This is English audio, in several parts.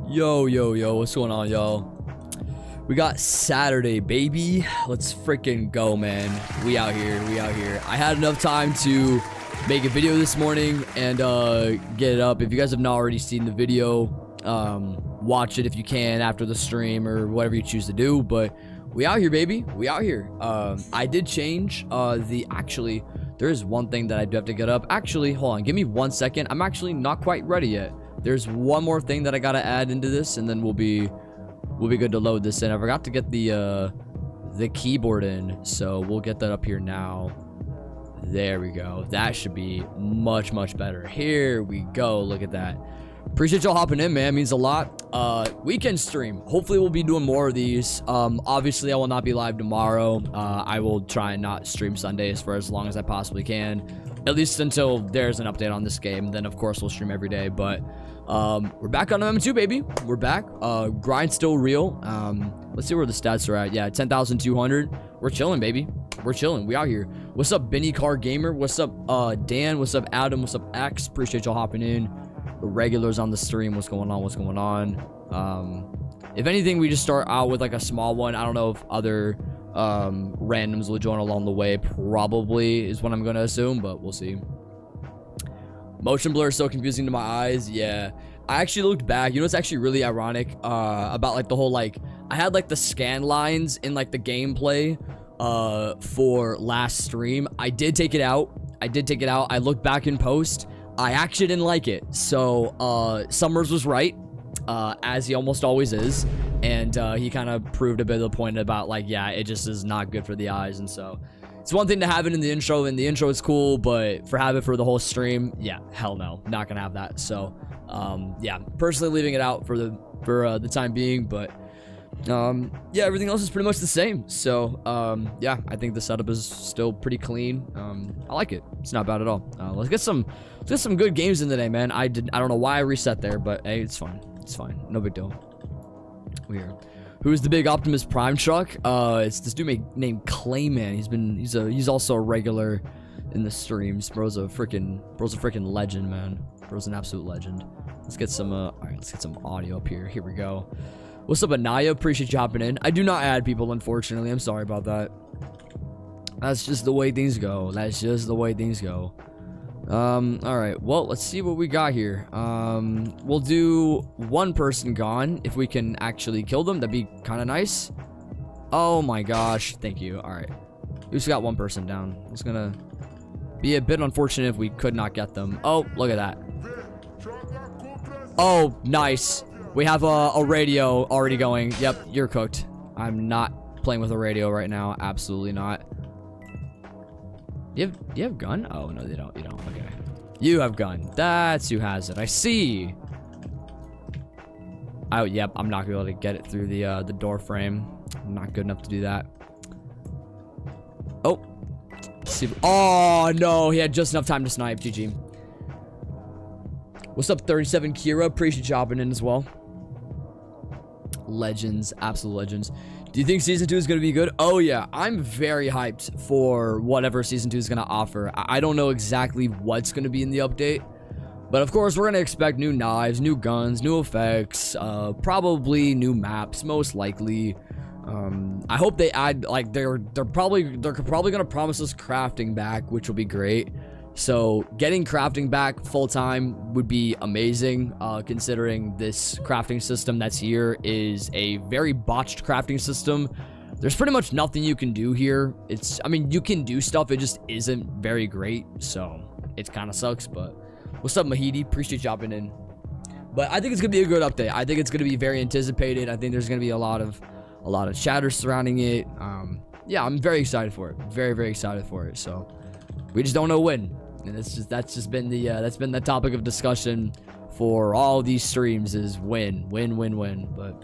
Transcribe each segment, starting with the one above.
Yo, what's going on, y'all? We got Saturday, baby. Let's freaking go, man. We out here. I had enough time to make a video this morning and get it up. If you guys have not already seen the video, watch it if you can after the stream or whatever you choose to do. But we out here, baby. We out here. I did change actually, there is one thing that I do have to get up. Actually, hold on. Give me 1 second. I'm actually not quite ready yet. There's one more thing that I gotta add into this, and then we'll be good to load this in. I forgot to get the keyboard in, so we'll get that up here now. There we go. That should be much better. Here we go. Look at that. Appreciate y'all hopping in, man. It means a lot. Weekend stream. Hopefully we'll be doing more of these. Obviously I will not be live tomorrow. I will try and not stream Sundays for as long as I possibly can, at least until there's an update on this game. Then of course we'll stream every day. But we're back on MM2, baby. We're back. Grind still real. Let's see where the stats are at. Yeah, 10,200. We're chilling, baby. We're chilling. We out here. What's up, Benny Car Gamer? What's up, Dan? What's up, Adam? What's up, X? Appreciate y'all hopping in. The regulars on the stream. What's going on? If anything, we just start out with like a small one. I don't know if other randoms will join along the way. Probably is what I'm gonna assume, but we'll see. Motion blur is so confusing to my eyes. Yeah, I actually looked back. You know, it's actually really ironic about like the whole, like, I had like the scan lines in like the gameplay for last stream. I did take it out. I looked back in post. I actually didn't like it. So Summers was right, as he almost always is, and he kind of proved a bit of the point about, like, yeah, it just is not good for the eyes. And so it's one thing to have it in the intro, and the intro is cool, but for having it for the whole stream, yeah, hell no, not gonna have that. So yeah, personally leaving it out for the time being. But yeah, everything else is pretty much the same. So yeah, I think the setup is still pretty clean. I like it. It's not bad at all. Let's get some good games in today, man. I don't know why I reset there, but hey, it's fine. No big deal. Weird. Who's the big Optimus Prime truck? It's this dude named Clayman. He's also a regular in the streams. Bro's a freaking legend, man. Bro's an absolute legend. Let's get some all right, let's get some audio up here. Here we go. What's up, Anaya? Appreciate you hopping in. I do not add people, unfortunately. I'm sorry about that. That's just the way things go. All right. Well, let's see what we got here. We'll do one person gone. If we can actually kill them, that'd be kind of nice. Oh my gosh. Thank you. All right. We just got one person down. It's gonna be a bit unfortunate if we could not get them. Oh, look at that. Oh, nice. We have a radio already going. Yep, you're cooked. I'm not playing with a radio right now. Absolutely not. Do you have gun? Oh, no, you don't. Okay. You have gun. That's who has it. I see. Oh, yep. I'm not going to be able to get it through the door frame. I'm not good enough to do that. Oh. Let's see. Oh, no. He had just enough time to snipe. GG. What's up, 37 Kira? Appreciate you hopping in as well. Legends. Absolute legends. Do you think season 2 is going to be good? Oh yeah, I'm very hyped for whatever season 2 is going to offer. I don't know exactly what's going to be in the update, but of course we're going to expect new knives, new guns, new effects, probably new maps, most likely. I hope they add, like, they're probably going to promise us crafting back, which will be great. So getting crafting back full time would be amazing, considering this crafting system that's here is a very botched crafting system. There's pretty much nothing you can do here. I mean, you can do stuff, it just isn't very great, so it kind of sucks. But what's up, Mahidi? Appreciate you hopping in. But I think it's gonna be a good update. I think it's gonna be very anticipated. I think there's gonna be a lot of chatter surrounding it. Yeah, I'm very excited for it. Very excited for it. So we just don't know when. And that's just been the topic of discussion for all these streams, is when. But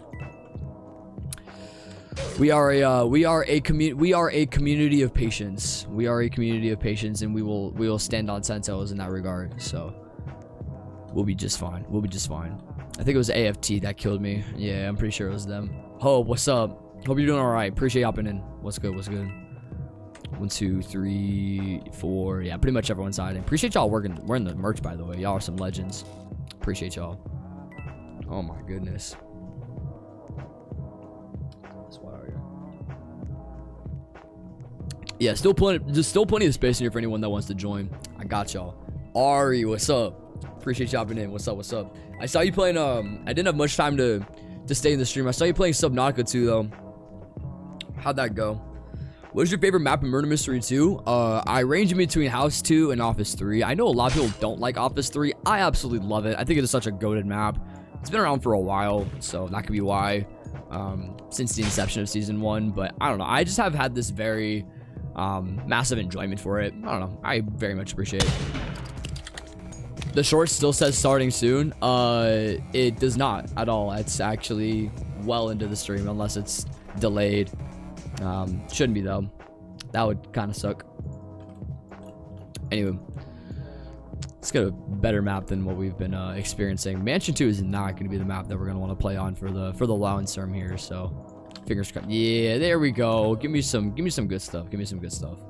we are a community of patience. We are a community of patience, and we will stand on 10 toes in that regard. So we'll be just fine. I think it was AFT that killed me. Yeah, I'm pretty sure it was them. Hope, what's up? Hope you're doing all right. Appreciate you hopping in. What's good? 1, 2, 3, 4. Yeah, pretty much everyone's hiding. Appreciate y'all wearing the merch, by the way. Y'all are some legends. Appreciate y'all. Oh my goodness. That's why are you? Yeah, still plenty of space in here for anyone that wants to join. I got y'all. Ari, what's up? Appreciate you hopping in. What's up? What's up? I saw you playing. I didn't have much time to stay in the stream. I saw you playing Subnautica 2 though. How'd that go? What is your favorite map in Murder Mystery 2? I range in between House 2 and Office 3. I know a lot of people don't like Office 3. I absolutely love it. I think it is such a goated map. It's been around for a while, so that could be why. Since the inception of season 1, but I don't know. I just have had this very massive enjoyment for it. I don't know. I very much appreciate it. The short still says starting soon. It does not at all. It's actually well into the stream unless it's delayed. Shouldn't be though. That would kind of suck. Anyway, let's get a better map than what we've been experiencing. Mansion 2 is not going to be the map that we're going to want to play on for the long term here. So fingers crossed. Yeah, there we go. Give me some good stuff. Give me some good stuff.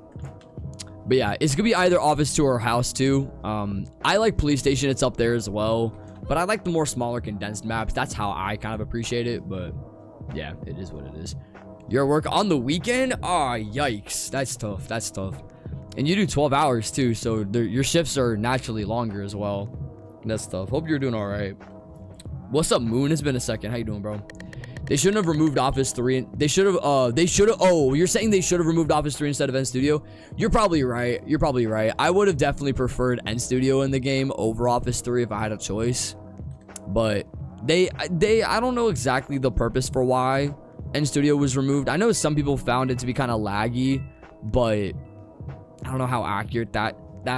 But yeah, it's gonna be either Office 2 or House 2. I like Police Station. It's up there as well. But I like the more smaller condensed maps. That's how I kind of appreciate it. But yeah, it is what it is. Your work on the weekend? Ah, yikes. That's tough. That's tough. And you do 12 hours too. So your shifts are naturally longer as well. That's tough. Hope you're doing all right. What's up, Moon? It's been a second. How you doing, bro? They shouldn't have removed Office 3. They should have, oh, you're saying they should have removed Office 3 instead of NStudio? You're probably right. You're probably right. I would have definitely preferred NStudio in the game over Office 3 if I had a choice. But I don't know exactly the purpose for why NStudio was removed. I know some people found it to be kind of laggy, but I don't know how accurate that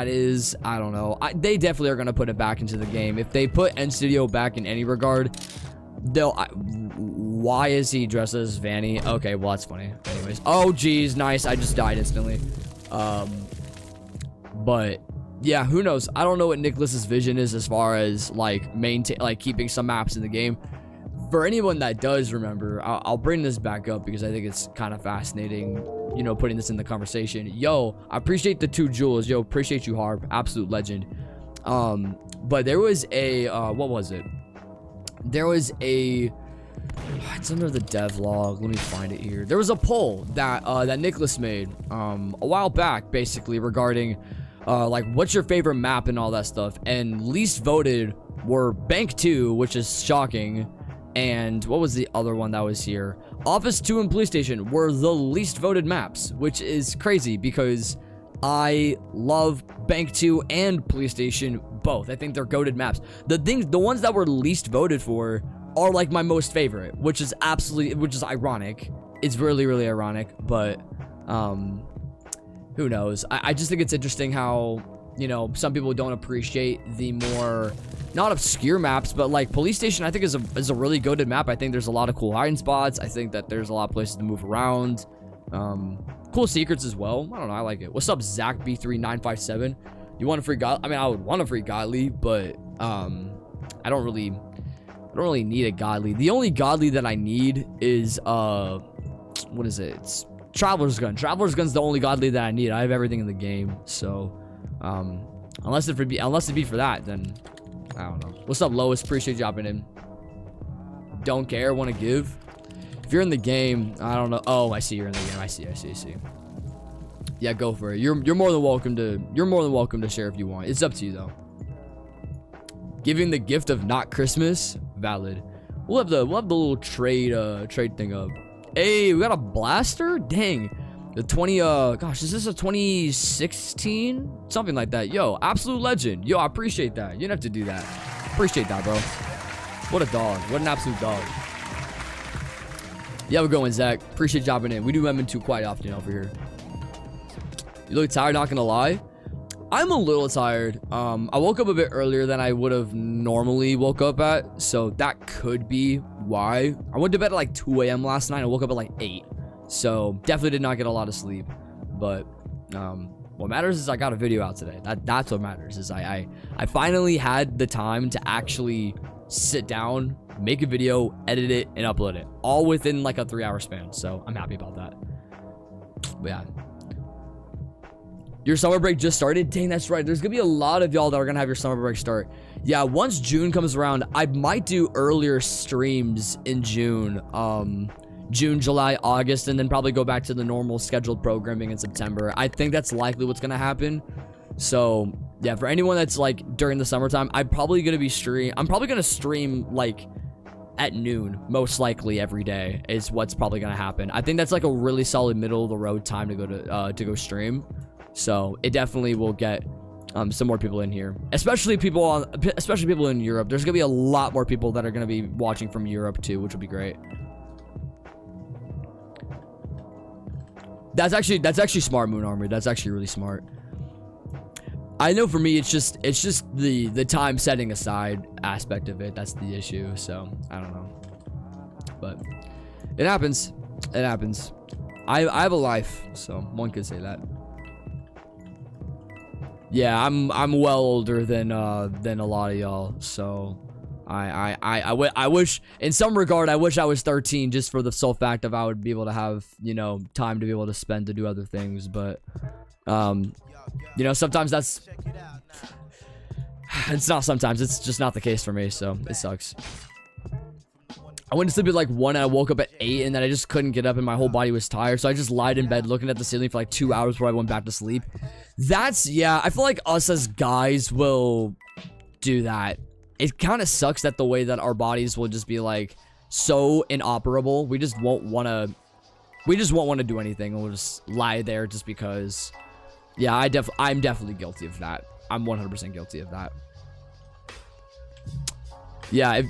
is. I don't know. They definitely are going to put it back into the game. If they put NStudio back in any regard, why is he dressed as Vanny? Okay, well, that's funny. Anyways. Oh, geez. Nice. I just died instantly. But yeah, who knows? I don't know what Nicholas's vision is as far as like keeping some maps in the game. For anyone that does remember, I'll bring this back up because I think it's kind of fascinating, you know, putting this in the conversation. Yo, I appreciate the 2 jewels. Yo, appreciate you, Harp. Absolute legend. But there was a, what was it? There was a, it's under the devlog. Let me find it here. There was a poll that that Nicholas made a while back, basically regarding like what's your favorite map and all that stuff. And least voted were Bank 2, which is shocking. And what was the other one that was here? Office 2 and Police Station were the least voted maps, which is crazy because I love Bank 2 and Police Station both. I think they're goated maps. The ones that were least voted for are like my most favorite, which is ironic. It's really, really ironic, but who knows? I just think it's interesting how, you know, some people don't appreciate the more not obscure maps, but like Police Station I think is a really goated map. I think there's a lot of cool hiding spots. I think that there's a lot of places to move around. Cool secrets as well. I don't know, I like it. What's up, Zach B3957? You want a free god? I mean, I would want a free godly, but I don't really need a godly. The only godly that I need is what is it? It's Traveler's Gun. Traveler's Gun's the only godly that I need. I have everything in the game, so unless it be for that, then I don't know. What's up, Lois? Appreciate you dropping in. Don't care, want to give. If you're in the game, I don't know. Oh, I see you're in the game. I see. Yeah, go for it. You're more than welcome to share if you want. It's up to you though. Giving the gift of not Christmas, valid. We'll have the little trade thing up. Hey, we got a blaster? Dang. The 20 gosh, is this a 2016? Something like that. Yo, absolute legend. Yo, I appreciate that. You didn't have to do that. Appreciate that, bro. What a dog. What an absolute dog. Yeah, we're going, Zach. Appreciate you dropping in. We do MM2 quite often over here. You look tired, not gonna lie. I'm a little tired. I woke up a bit earlier than I would have normally woke up at, so that could be why. I went to bed at like 2 a.m. last night. I woke up at like 8, so definitely did not get a lot of sleep. But what matters is I got a video out today. That's what matters. Is I finally had the time to actually sit down, make a video, edit it, and upload it, all within like a 3-hour span. So I'm happy about that. But yeah. Your summer break just started? Dang, that's right. There's gonna be a lot of y'all that are gonna have your summer break start. Yeah, once June comes around, I might do earlier streams in June. June, July, August, and then probably go back to the normal scheduled programming in September. I think that's likely what's gonna happen. So yeah, for anyone that's like during the summertime, I'm probably gonna stream like at noon, most likely every day is what's probably gonna happen. I think that's like a really solid middle of the road time to go stream. So it definitely will get some more people in here, especially people in Europe. There's gonna be a lot more people that are gonna be watching from Europe too, which would be great. That's actually smart, Moon Armor. That's actually really smart. I know for me, it's just the time setting aside aspect of it. That's the issue. So I don't know, but it happens. It happens. I have a life, so one could say that. Yeah, I'm well older than a lot of y'all. So I wish, in some regard, I wish I was 13, just for the sole fact of I would be able to have, you know, time to be able to spend to do other things. But you know, sometimes it's just not the case for me, so it sucks. I went to sleep at like 1 and I woke up at 8, and then I just couldn't get up and my whole body was tired, so I just lied in bed looking at the ceiling for like 2 hours before I went back to sleep. Yeah, I feel like us as guys will do that. It kind of sucks that the way that our bodies will just be like so inoperable. We just won't want to do anything, and we'll just lie there just because. Yeah, I'm definitely guilty of that. I'm 100% guilty of that. Yeah,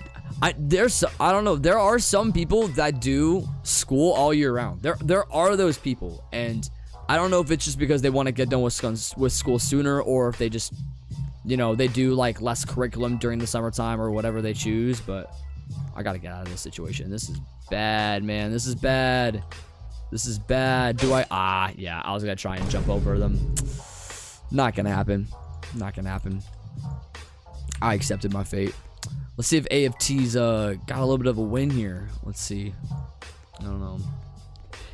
I don't know. There are some people that do school all year round. There are those people, and I don't know if it's just because they want to get done with school sooner, or if they just, you know, they do like less curriculum during the summertime or whatever they choose. But I gotta get out of this situation. This is bad, man. This is bad. This is bad. Yeah, I was gonna try and jump over them. Not gonna happen. Not gonna happen. I accepted my fate. Let's see if AFT's got a little bit of a win here. Let's see. I don't know.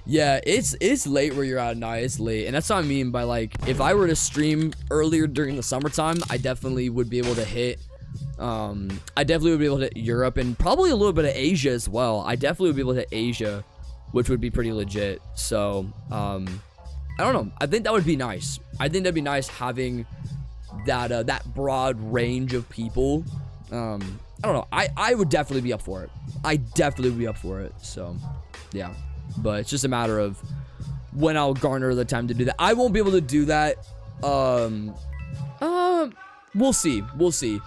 Yeah, it's late where you're at now. It's late, and that's what I mean by, like, if I were to stream earlier during the summertime, I definitely would be able to hit. I definitely would be able to hit Europe and probably a little bit of Asia as well. I definitely would be able to hit Asia, which would be pretty legit. So I don't know. I think that would be nice. I think that'd be nice having that that broad range of people. I don't know. I would definitely be up for it. I definitely would be up for it. So yeah, but it's just a matter of when I'll garner the time to do that. I won't be able to do that. We'll see. We'll see.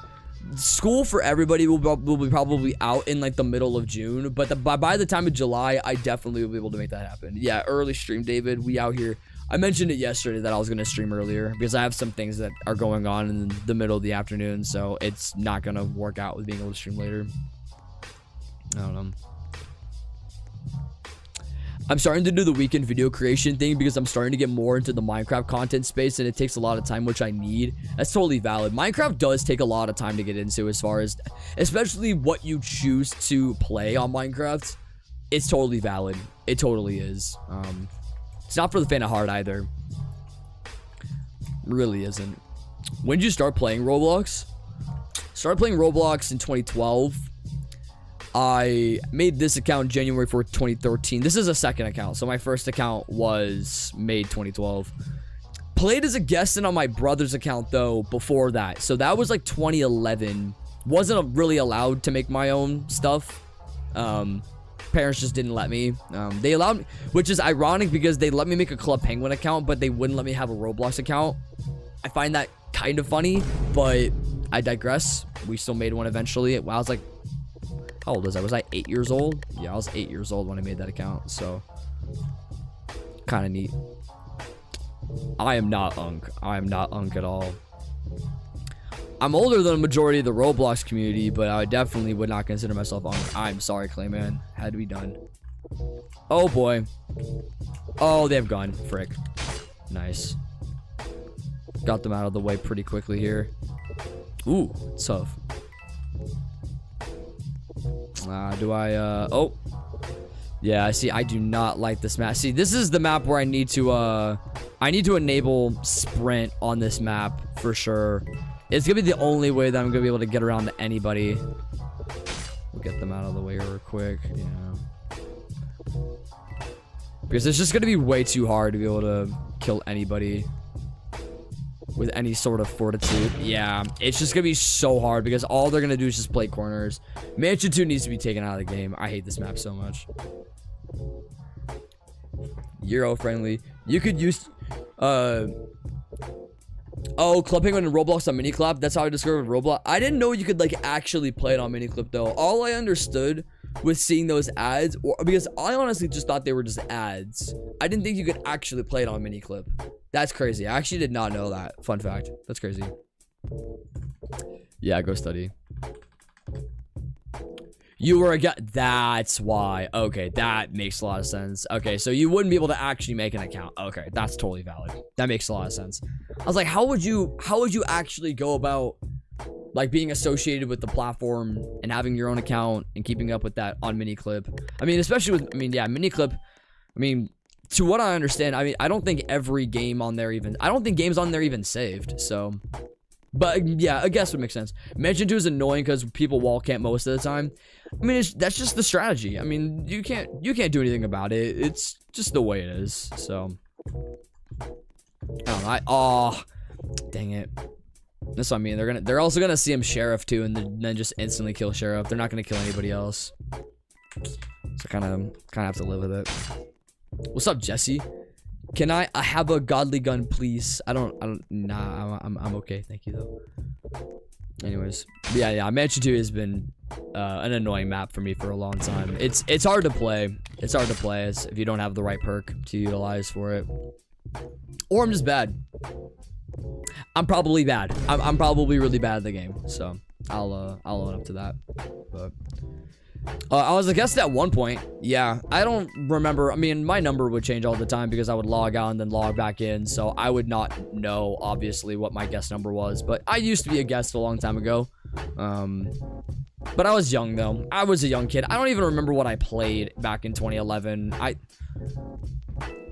School for everybody will be probably out in like the middle of June, but by the time of July, I definitely will be able to make that happen. Yeah, early stream, David. We out here. I mentioned it yesterday that I was going to stream earlier because I have some things that are going on in the middle of the afternoon, so it's not going to work out with being able to stream later. I don't know. I'm starting to do the weekend video creation thing because I'm starting to get more into the Minecraft content space, and it takes a lot of time, which I need. That's totally valid. Minecraft does take a lot of time to get into, as far as, especially what you choose to play on Minecraft. It's totally valid. It totally is. It's not for the faint of heart either. Really isn't. When did you start playing Roblox? Started playing Roblox in 2012. I made this account January 4th, 2013. This is a second account, so my first account was made 2012. Played as a guest and on my brother's account, though, before that. So that was like 2011. Wasn't really allowed to make my own stuff. Parents just didn't let me. They allowed me, which is ironic because they let me make a Club Penguin account, but they wouldn't let me have a Roblox account. I find that kind of funny, but I digress. We still made one eventually. I was like, how old was I? Was I 8 years old? Yeah, I was 8 years old when I made that account, so kind of neat. I am not Unk. I am not Unk at all. I'm older than the majority of the Roblox community, but I definitely would not consider myself Unk. I'm sorry, Clayman. Had to be done. Oh, boy. Oh, they have gone. Frick. Nice. Got them out of the way pretty quickly here. Ooh, tough. Do I, oh. Yeah, see, I do not like this map. See, this is the map where I need to enable sprint on this map for sure. It's gonna be the only way that I'm gonna be able to get around to anybody. We'll get them out of the way real quick, because it's just gonna be way too hard to be able to kill anybody with any sort of fortitude. Yeah, it's just gonna be so hard because all they're gonna do is just play corners. Mansion 2 needs to be taken out of the game. I hate this map so much. Euro friendly. You could use oh, Club Penguin and Roblox on Miniclip. That's how I discovered Roblox. I didn't know you could like actually play it on Miniclip though. All I understood was seeing those ads, because I honestly just thought they were just ads. I didn't think you could actually play it on Miniclip. That's crazy. I actually did not know that. Fun fact. That's crazy. Yeah, go study. You were a guy. That's why. Okay, that makes a lot of sense. Okay, so you wouldn't be able to actually make an account. Okay, that's totally valid. That makes a lot of sense. I was like, how would you actually go about like being associated with the platform and having your own account and keeping up with that on Miniclip? I mean, especially with, yeah, Miniclip. I mean, to what I understand, I mean, I don't think every game on there even, I don't think games on there even saved, so. But yeah, I guess would make sense. Mansion 2 is annoying because people wall camp most of the time. I mean, that's just the strategy. I mean, you can't do anything about it. It's just the way it is. So, I don't know. Oh, dang it. That's what I mean. They're also gonna see him Sheriff too, and then just instantly kill Sheriff. They're not gonna kill anybody else. So kind of have to live with it. What's up, Jesse? Can I have a godly gun, please? Nah, I'm okay. Thank you, though. Anyways, yeah, Mansion 2 has been an annoying map for me for a long time. It's hard to play. It's hard to play if you don't have the right perk to utilize for it. Or I'm just bad. I'm probably bad. I'm probably really bad at the game. So I'll own up to that. But I was a guest at one point. Yeah, I don't remember. I mean, my number would change all the time because I would log out and then log back in. So I would not know, obviously, what my guest number was. But I used to be a guest a long time ago. But I was young, though. I was a young kid. I don't even remember what I played back in 2011.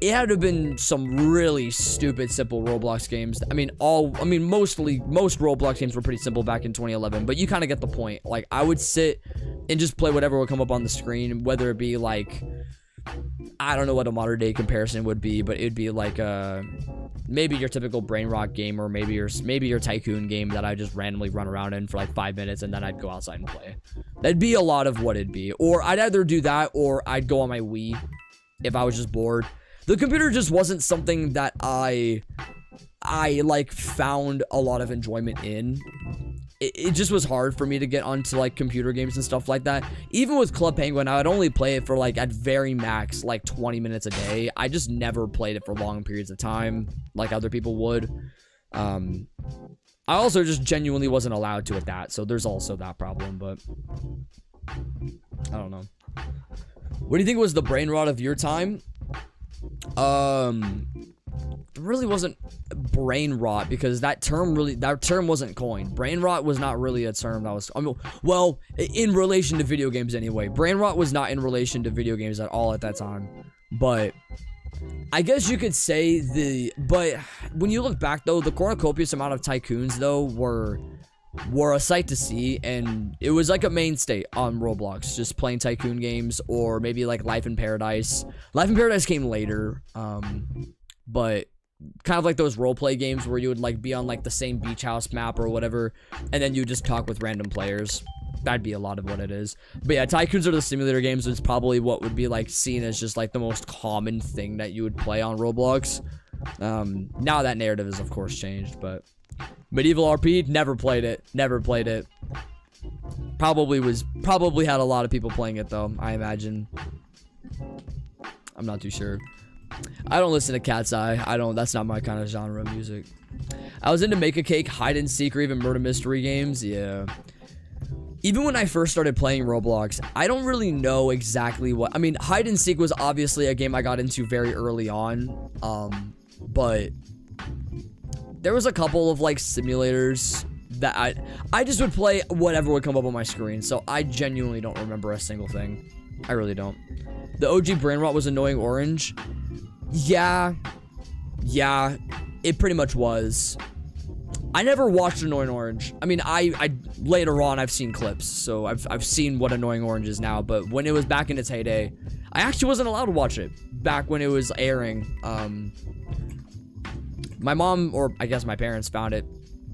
It had to have been some really stupid, simple Roblox games. I mean, most Roblox games were pretty simple back in 2011, but you kind of get the point. Like, I would sit and just play whatever would come up on the screen, whether it be like, I don't know what a modern day comparison would be, but it'd be like maybe your typical brain rot game, or maybe your tycoon game that I just randomly run around in for like 5 minutes and then I'd go outside and play. That'd be a lot of what it'd be. Or I'd either do that or I'd go on my Wii if I was just bored. The computer just wasn't something that I like found a lot of enjoyment in. It just was hard for me to get onto like computer games and stuff like that. Even with Club Penguin, I would only play it for like at very max like 20 minutes a day. I just never played it for long periods of time like other people would. I also just genuinely wasn't allowed to at that, so there's also that problem. But I don't know. What do you think was the brain rot of your time? It really wasn't brain rot because that term wasn't coined. Brain rot was not really a term that was, well, in relation to video games anyway. Brain rot was not in relation to video games at all at that time. But I guess you could say but when you look back though, the cornucopious amount of tycoons though were a sight to see, and it was like a mainstay on Roblox, just playing tycoon games, or maybe like Life in Paradise. Life in Paradise came later, but kind of like those roleplay games where you would like be on like the same beach house map or whatever, and then you just talk with random players. That'd be a lot of what it is. But yeah, tycoons are the simulator games. It's probably what would be like seen as just like the most common thing that you would play on Roblox. Now that narrative is of course changed, but Medieval RP, never played it. Probably had a lot of people playing it though, I imagine. I'm not too sure. I don't listen to Cat's Eye. That's not my kind of genre of music. I was into Make a Cake, hide and seek, or even murder mystery games. Yeah. Even when I first started playing Roblox, I don't really know exactly what, I mean, hide and seek was obviously a game I got into very early on. But there was a couple of like simulators that I just would play whatever would come up on my screen. So I genuinely don't remember a single thing. I really don't. The OG brain rot was Annoying Orange. Yeah, it pretty much was. I never watched Annoying Orange. I mean, I later on I've seen clips, so I've seen what Annoying Orange is now. But when it was back in its heyday, I actually wasn't allowed to watch it back when it was airing. My mom, or I guess my parents, found it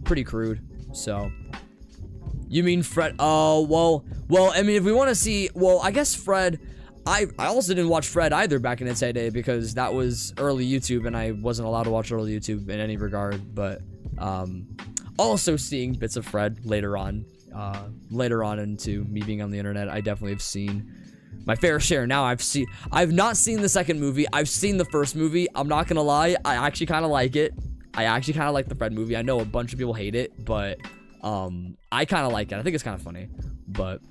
pretty crude. So, you mean Fred? Oh, well. I mean, if we want to see, well, I guess Fred. I also didn't watch Fred either back in its heyday because that was early YouTube, and I wasn't allowed to watch early YouTube in any regard. But also seeing bits of Fred later on into me being on the internet, I definitely have seen my fair share. Now I've not seen the second movie. I've seen the first movie. I'm not gonna lie, I actually kind of like it. I actually kind of like the Fred movie. I know a bunch of people hate it, but I kind of like it. I think it's kind of funny. But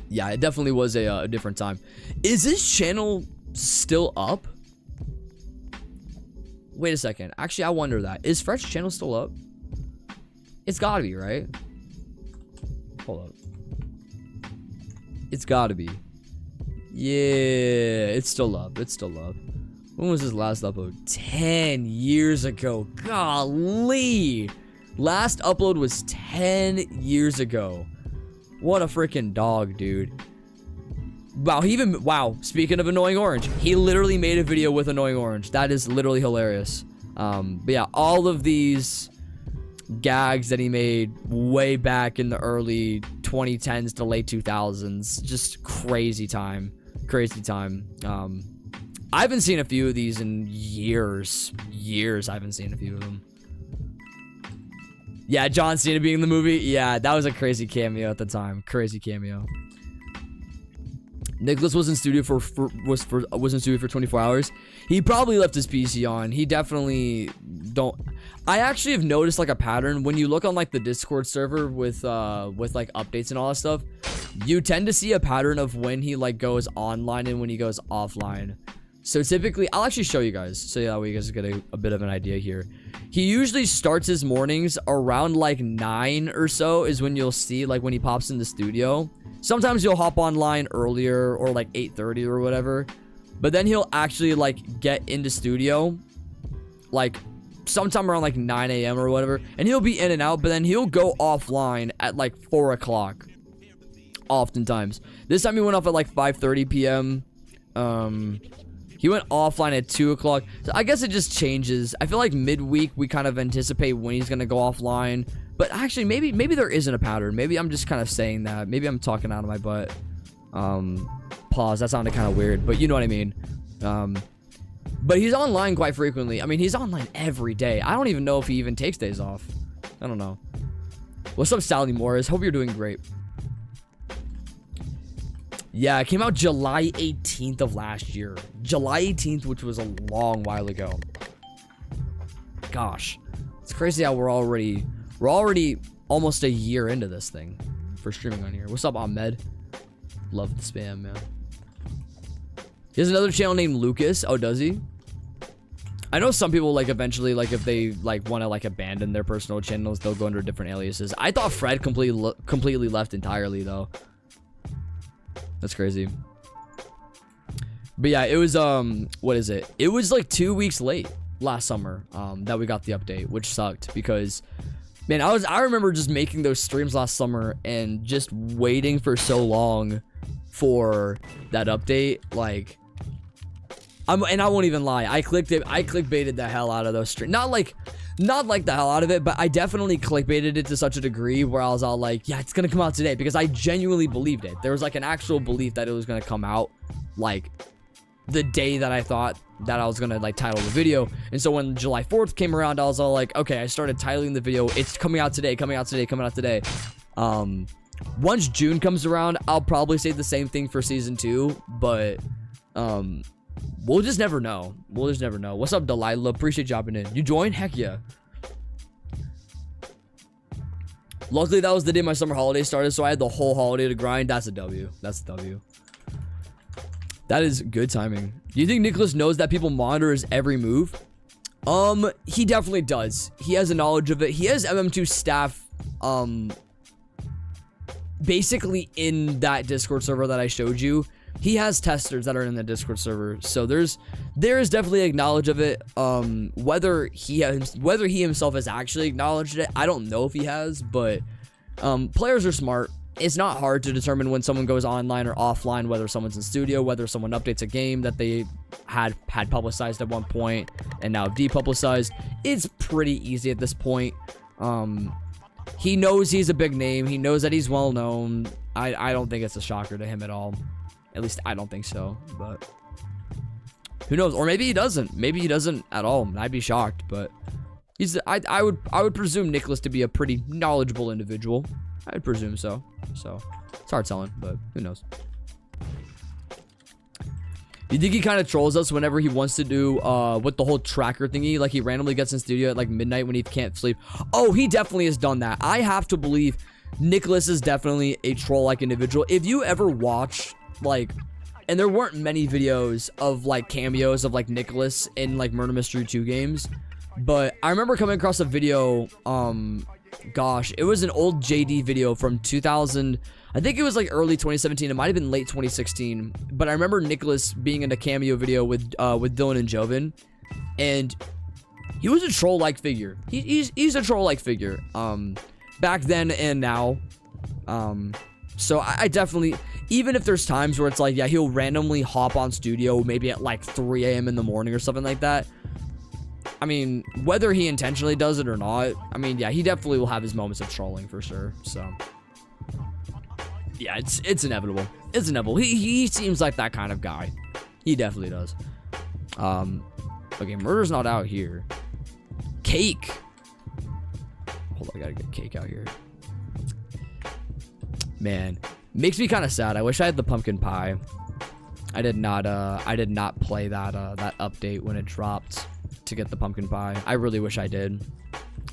yeah, it definitely was a different time. Is this channel still up? Wait a second. Actually, I wonder that. Is Fred's channel still up? It's gotta be, right? Hold up. It's gotta be. Yeah, it's still up. It's still up. When was his last upload? 10 years ago. Golly. Last upload was 10 years ago. What a freaking dog, dude. Wow, wow, speaking of Annoying Orange, he literally made a video with Annoying Orange. That is literally hilarious. But yeah, all of these gags that he made way back in the early 2010s to late 2000s, just crazy time. I haven't seen a few of these in years. I haven't seen a few of them. Yeah, John Cena being in the movie. Yeah, that was a crazy cameo at the time. Crazy cameo. Nicholas was in studio was in studio for 24 hours. He probably left his PC on. He definitely don't. I actually have noticed like a pattern when you look on like the Discord server with like updates and all that stuff. You tend to see a pattern of when he like goes online and when he goes offline. So typically, I'll actually show you guys so that way you guys get a bit of an idea here. He usually starts his mornings around like 9 or so is when you'll see like when he pops in the studio. Sometimes he'll hop online earlier or like 8:30 or whatever. But then he'll actually like get into studio like sometime around like 9 a.m. or whatever. And he'll be in and out, but then he'll go offline at like 4 o'clock. Oftentimes. This time he went off at like 5:30 p.m. He went offline at 2 o'clock. So I guess it just changes. I feel like midweek we kind of anticipate when he's gonna go offline. But actually, maybe there isn't a pattern. Maybe I'm just kind of saying that. Maybe I'm talking out of my butt. Pause. That sounded kind of weird, but you know what I mean. But he's online quite frequently. I mean, he's online every day. I don't even know if he even takes days off. I don't know. What's up, Sally Morris? Hope you're doing great. Yeah, it came out July 18th of last year. July 18th, which was a long while ago. Gosh. It's crazy how we're already almost a year into this thing for streaming on here. What's up, Ahmed? Love the spam, man. He has another channel named Lucas. Oh, does he? I know some people, like, eventually, like, if they, like, want to, like, abandon their personal channels, they'll go under different aliases. I thought Fred completely left entirely, though. That's crazy. But yeah, it was, what is it? It was, like, 2 weeks late last summer, that we got the update, which sucked because, man, I remember just making those streams last summer and just waiting for so long for that update, like, and I won't even lie, I clickbaited the hell out of those streams. Not like the hell out of it, but I definitely clickbaited it to such a degree where I was all like, yeah, it's gonna come out today, because I genuinely believed it. There was like an actual belief that it was gonna come out like the day that I thought that I was gonna like title the video. And so when July 4th came around, I was all like, okay, I started titling the video. It's coming out today, coming out today. Once June comes around, I'll probably say the same thing for season 2, but we'll just never know. What's up, Delilah? Appreciate you hopping in. You joined? Heck yeah. Luckily, that was the day my summer holiday started, so I had the whole holiday to grind. That's a W. That is good timing. Do you think Nicholas knows that people monitor his every move? He definitely does. He has a knowledge of it. He has MM2 staff, basically in that Discord server that I showed you, he has testers that are in the Discord server. So there is definitely a knowledge of it. Whether he himself has actually acknowledged it, I don't know if he has, but players are smart. It's not hard to determine when someone goes online or offline, whether someone's in studio, whether someone updates a game that they had publicized at one point and now depublicized. It's pretty easy at this point. He knows he's a big name. He knows that he's well known. I don't think it's a shocker to him at all. At least I don't think so, but who knows? Or maybe he doesn't. Maybe he doesn't at all. I'd be shocked, but I would presume Nicholas to be a pretty knowledgeable individual. I would presume so. So it's hard telling, but who knows? You think he kind of trolls us whenever he wants to do with the whole tracker thingy? Like he randomly gets in studio at like midnight when he can't sleep. Oh, he definitely has done that. I have to believe Nicholas is definitely a troll-like individual. If you ever watch like, and there weren't many videos of like cameos of like Nicholas in like Murder Mystery 2 games, but I remember coming across a video, gosh, it was an old JD video from 2000, I think it was like early 2017, it might have been late 2016, but I remember Nicholas being in a cameo video with Dylan and Joven, and he was a troll-like figure. He's a troll-like figure, back then and now. So I definitely, even if there's times where it's like, yeah, he'll randomly hop on studio maybe at like 3 a.m. in the morning or something like that. I mean, whether he intentionally does it or not, I mean, yeah, he definitely will have his moments of trolling for sure. So yeah, it's inevitable. It's inevitable. He seems like that kind of guy. He definitely does. Okay, murder's not out here. Cake. Hold on, I gotta get cake out here. Man, makes me kind of sad. I wish I had the pumpkin pie. I did not play that that update when it dropped to get the pumpkin pie. I really wish I did.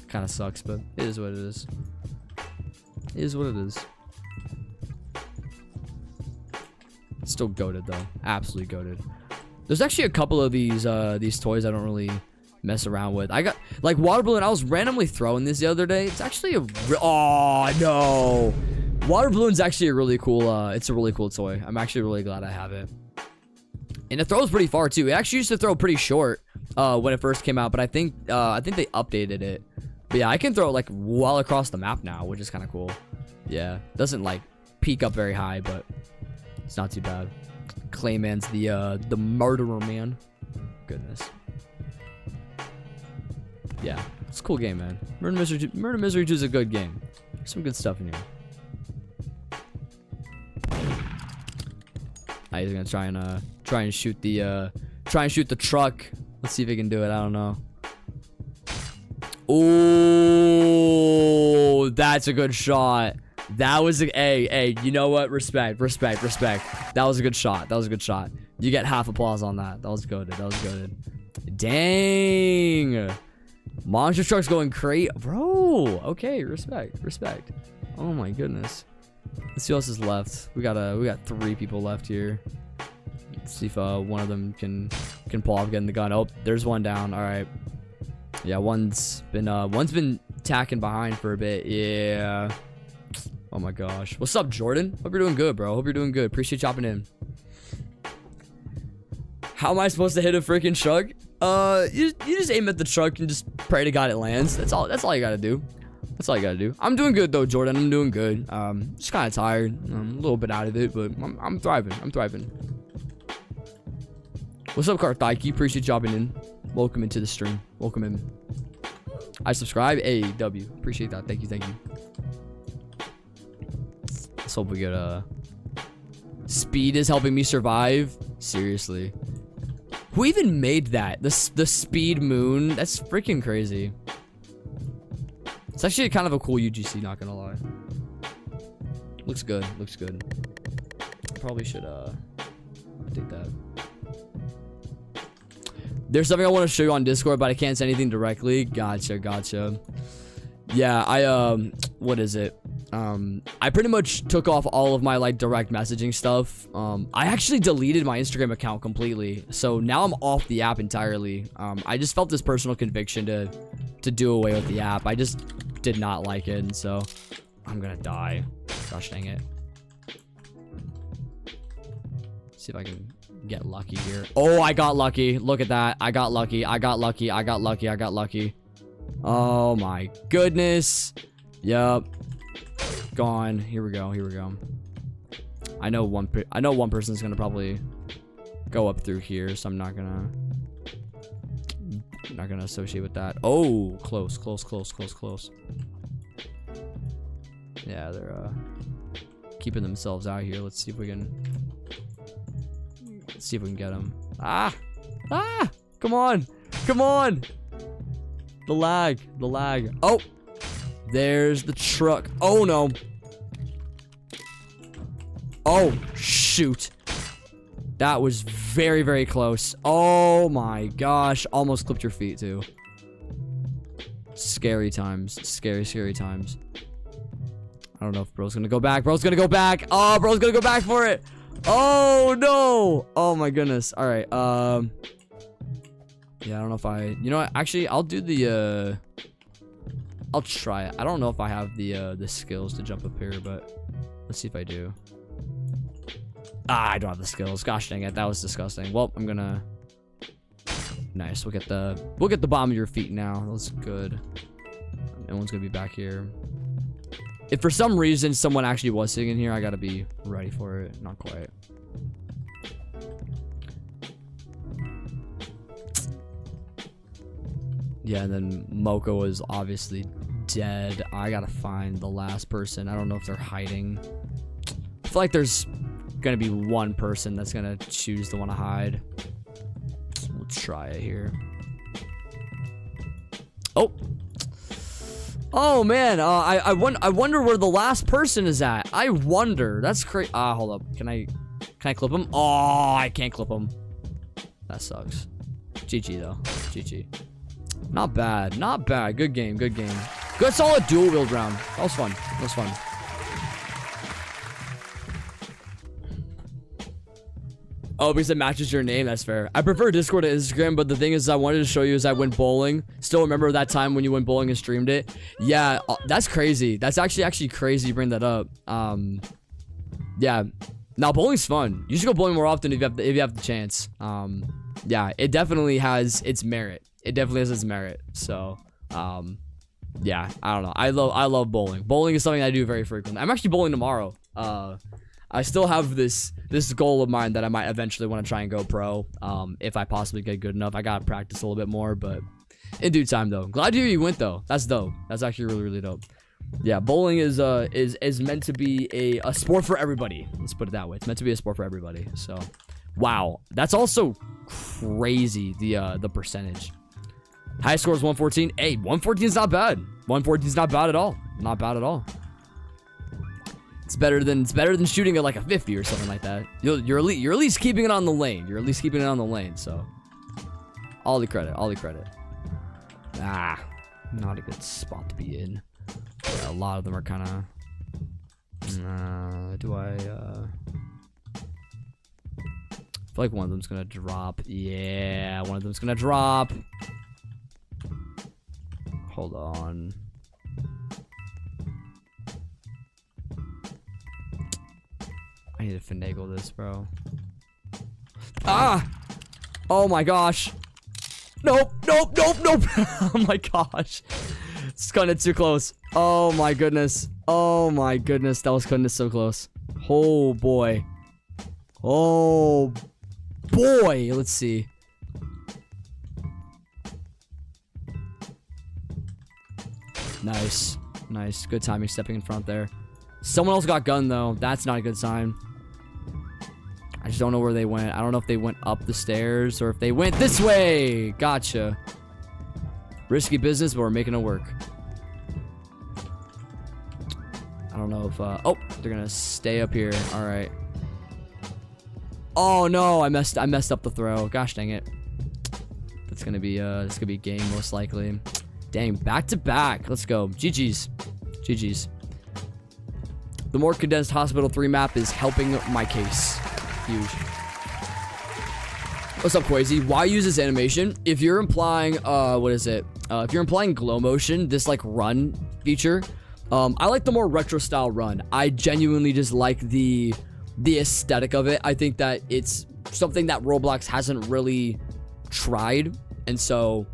Kind of sucks, but it is what it is. It is what it is. Still goated though. Absolutely goated. There's actually a couple of these toys I don't really mess around with. I got like water balloon. I was randomly throwing this the other day. It's actually a oh no. Water balloon's actually a really cool, it's a really cool toy. I'm actually really glad I have it. And it throws pretty far too. It actually used to throw pretty short when it first came out, but I think they updated it. But yeah, I can throw it like well across the map now, which is kind of cool. Yeah, doesn't like peak up very high, but it's not too bad. Clayman's the murderer man. Goodness. Yeah, it's a cool game, man. Murder Mystery 2 is a good game. There's some good stuff in here. He's gonna try and shoot the truck. Let's see if he can do it. I don't know. Oh, that's a good shot. That was a hey, you know what? Respect. That was a good shot. You get half applause on that. That was good. Dang. Monster truck's going crazy, bro. Okay, respect. Oh my goodness. Let's see who else is left. We got 3 people left here. Let's see if one of them can pull off getting the gun. Oh, there's one down. All right. Yeah, one's been tacking behind for a bit. Yeah. Oh my gosh. What's up, Jordan? Hope you're doing good, bro. Hope you're doing good. Appreciate chopping in. How am I supposed to hit a freaking truck? You just aim at the truck and just pray to God it lands. That's all you gotta do. That's all you gotta do. I'm doing good though, Jordan. I'm doing good. Just kind of tired. I'm a little bit out of it, but I'm thriving. What's up, Karthike? Appreciate you dropping in. Welcome into the stream. Welcome in. I subscribe. AW. Appreciate that. Thank you. Let's hope we get speed is helping me survive. Seriously. Who even made that? The speed moon? That's freaking crazy. It's actually kind of a cool UGC, not gonna lie. Looks good. Probably should update that. There's something I want to show you on Discord, but I can't say anything directly. Gotcha. Yeah, what is it? I pretty much took off all of my like direct messaging stuff. I actually deleted my Instagram account completely, so now I'm off the app entirely. I just felt this personal conviction to do away with the app. I just did not like it, and so I'm gonna die. Gosh dang it. See if I can get lucky here. Oh, I got lucky. Look at that. I got lucky. I got lucky. I got lucky. I got lucky. Oh my goodness. Yup. Gone. Here we go. Here we go. I know one person's gonna probably go up through here, so I'm not gonna associate with that. Oh, close, close, close, close, close. Yeah, they're keeping themselves out here. Let's see if we can get them. Ah! Come on! Come on! The lag. Oh! There's the truck. Oh no! Oh, shoot. That was very, very close. Oh my gosh. Almost clipped your feet too. Scary times. Scary, scary times. I don't know if bro's gonna go back. Bro's gonna go back. Oh, bro's gonna go back for it. Oh no. Oh my goodness. All right. Yeah, I don't know if you know what? Actually, I'll do the, I'll try it. I don't know if I have the skills to jump up here, but let's see if I do. Ah, I don't have the skills. Gosh dang it. That was disgusting. Well, I'm gonna... Nice. We'll get the bottom of your feet now. That's good. No one's gonna be back here. If for some reason someone actually was sitting in here, I gotta be ready for it. Not quite. Yeah, and then Moko was obviously dead. I gotta find the last person. I don't know if they're hiding. I feel like there's gonna be one person that's gonna choose to want to hide. We'll try it here. Oh man, I wonder where the last person is at. I wonder. That's crazy. Hold up. Can I clip him? Oh, I can't clip him. That sucks. GG though. GG. Not bad. Not bad. Good game. Good game. Good solid dual wield round. That was fun. That was fun. Oh, because it matches your name. That's fair. I prefer Discord to Instagram, but the thing is, I wanted to show you as I went bowling. Still remember that time when you went bowling and streamed it? Yeah, that's crazy. That's actually crazy you bring that up. Yeah. Now, bowling's fun. You should go bowling more often if you have the chance. Yeah, it definitely has its merit. It definitely has its merit. So, yeah, I don't know. I love bowling. Bowling is something I do very frequently. I'm actually bowling tomorrow. I still have this goal of mine that I might eventually want to try and go pro. If I possibly get good enough. I gotta practice a little bit more, but in due time though. Glad to hear you went though. That's dope. That's actually really, really dope. Yeah, bowling is meant to be a sport for everybody. Let's put it that way. It's meant to be a sport for everybody. So, wow, that's also crazy. The percentage. High score is 114. Hey, 114 is not bad. 114 is not bad at all. Not bad at all. It's better than shooting at like a 50 or something like that. You're at least keeping it on the lane. You're at least keeping it on the lane. So, all the credit. All the credit. Ah, not a good spot to be in. Yeah, a lot of them are kind of. I feel like one of them's gonna drop. Yeah, one of them's gonna drop. Hold on. I need to finagle this, bro. Ah! Oh my gosh. Nope, nope, nope, nope. Oh my gosh. It's kind of too close. Oh my goodness. Oh my goodness. That was goodness so close. Oh boy. Oh boy. Let's see. Nice. Nice. Good timing stepping in front there. Someone else got gunned though. That's not a good sign. I just don't know where they went. I don't know if they went up the stairs or if they went this way. Gotcha. Risky business, but we're making it work. I don't know if oh, they're gonna stay up here. All right. Oh no, I messed up the throw. Gosh dang it. That's gonna be this could be a game most likely. Dang, back to back. Let's go. GG's. GG's. The more condensed Hospital 3 map is helping my case. Huge. What's up, Quasi? Why use this animation? If you're implying, what is it? If you're implying glow motion, this like run feature, I like the more retro style run. I genuinely just like the aesthetic of it. I think that it's something that Roblox hasn't really tried, and so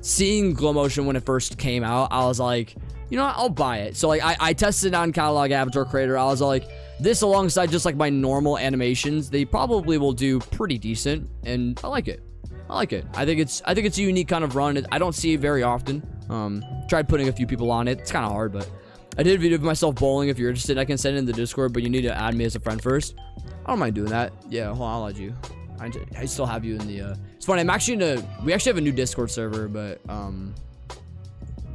seeing glow motion when it first came out, I was like, you know what, I'll buy it. So like I tested it on Catalog Avatar Creator. I was like, this alongside just like my normal animations, they probably will do pretty decent, and I like it. I think it's a unique kind of run. I don't see it very often. Tried putting a few people on it. It's kind of hard, but I did a video of myself bowling. If you're interested, I can send it in the Discord, but you need to add me as a friend first. I don't mind doing that. Yeah, hold on, I'll add you. I still have you in the it's funny, we actually have a new Discord server, but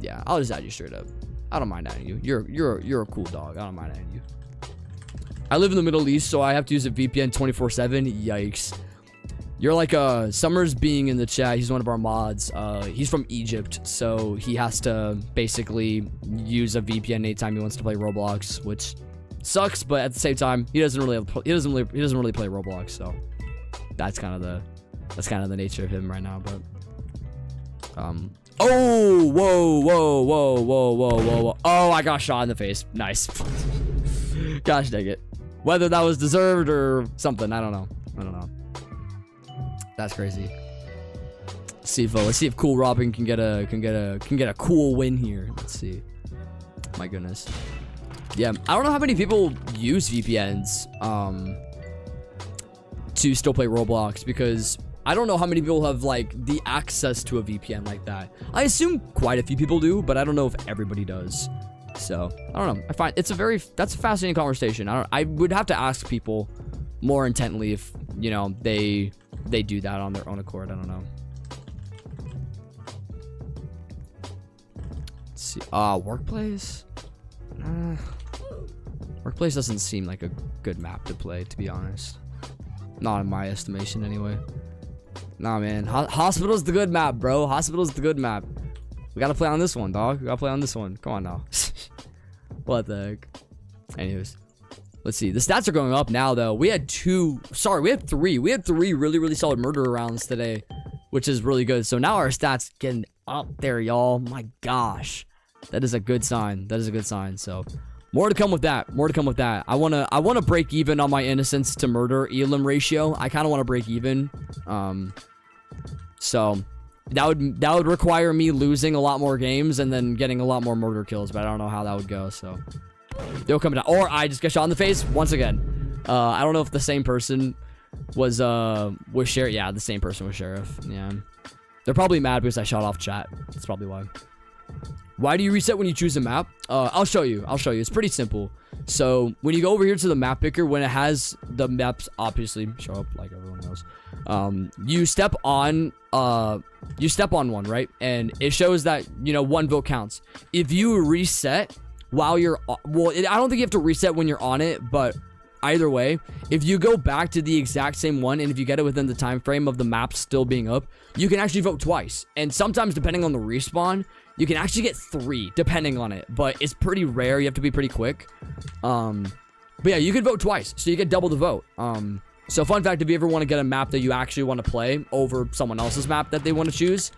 yeah, I'll just add you straight up. I don't mind adding you. You're a cool dog. I don't mind adding you. I live in the Middle East, so I have to use a VPN 24/7. Yikes. You're like Summers being in the chat. He's one of our mods. He's from Egypt, so he has to basically use a VPN anytime he wants to play Roblox, which sucks, but at the same time, he doesn't really play Roblox, so that's kind of the nature of him right now. But oh, whoa. Oh, I got shot in the face. Nice. Gosh dang it. Whether that was deserved or something, I don't know. That's crazy. Let's see if Cool Robin can get a cool win here. Let's see. My goodness. Yeah, I don't know how many people use VPNs to still play Roblox, because I don't know how many people have like the access to a VPN like that. I assume quite a few people do, but I don't know if everybody does. So I don't know. I find that's a fascinating conversation. I would have to ask people more intently if, you know, they do that on their own accord. I don't know. Let's see. Workplace. Workplace doesn't seem like a good map to play, to be honest. Not in my estimation, anyway. Nah, man. Hospital's the good map, bro. Hospital's the good map. We gotta play on this one, dog. We gotta play on this one. Come on now. What the heck? Anyways. Let's see. The stats are going up now, though. We had three. We had three really, really solid murder rounds today, which is really good. So now our stats getting up there, y'all. My gosh. That is a good sign. So more to come with that. I wanna break even on my innocence to murder elim ratio. I kind of want to break even. So that would require me losing a lot more games and then getting a lot more murder kills, but I don't know how that would go. So they'll come down, or I just get shot in the face once again. I don't know if the same person was sheriff. Yeah, the same person was sheriff. Yeah, they're probably mad because I shot off chat. That's probably why. Why do you reset when you choose a map? I'll show you. It's pretty simple. So when you go over here to the map picker, when it has the maps obviously show up like everyone else, you step on one, right? And it shows that, you know, one vote counts. If you reset while you're, well, I don't think you have to reset when you're on it, but either way, if you go back to the exact same one, and if you get it within the time frame of the map still being up, you can actually vote twice. And sometimes, depending on the respawn, you can actually get 3, depending on it, but it's pretty rare. You have to be pretty quick. But yeah, you can vote twice, so you get double the vote. So fun fact, if you ever want to get a map that you actually want to play over someone else's map that they want to choose,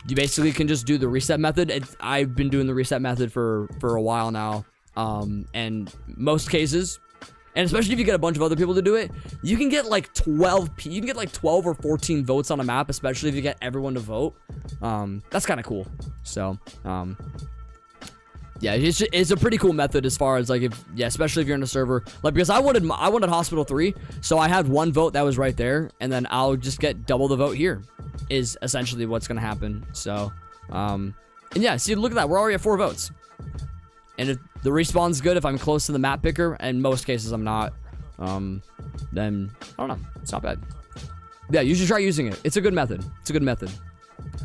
you basically can just do the reset method. I've been doing the reset method for a while now, and most cases, and especially if you get a bunch of other people to do it, you can get like 12 or 14 votes on a map, especially if you get everyone to vote. That's kind of cool. So yeah, it's a pretty cool method as far as like, especially if you're in a server, like, because I wanted Hospital 3, so I had one vote that was right there, and then I'll just get double the vote here is essentially what's gonna happen. So and yeah, see, look at that, we're already at 4 votes. And if the respawn's good, if I'm close to the map picker, and most cases I'm not, then I don't know, it's not bad. Yeah, you should try using it. It's a good method.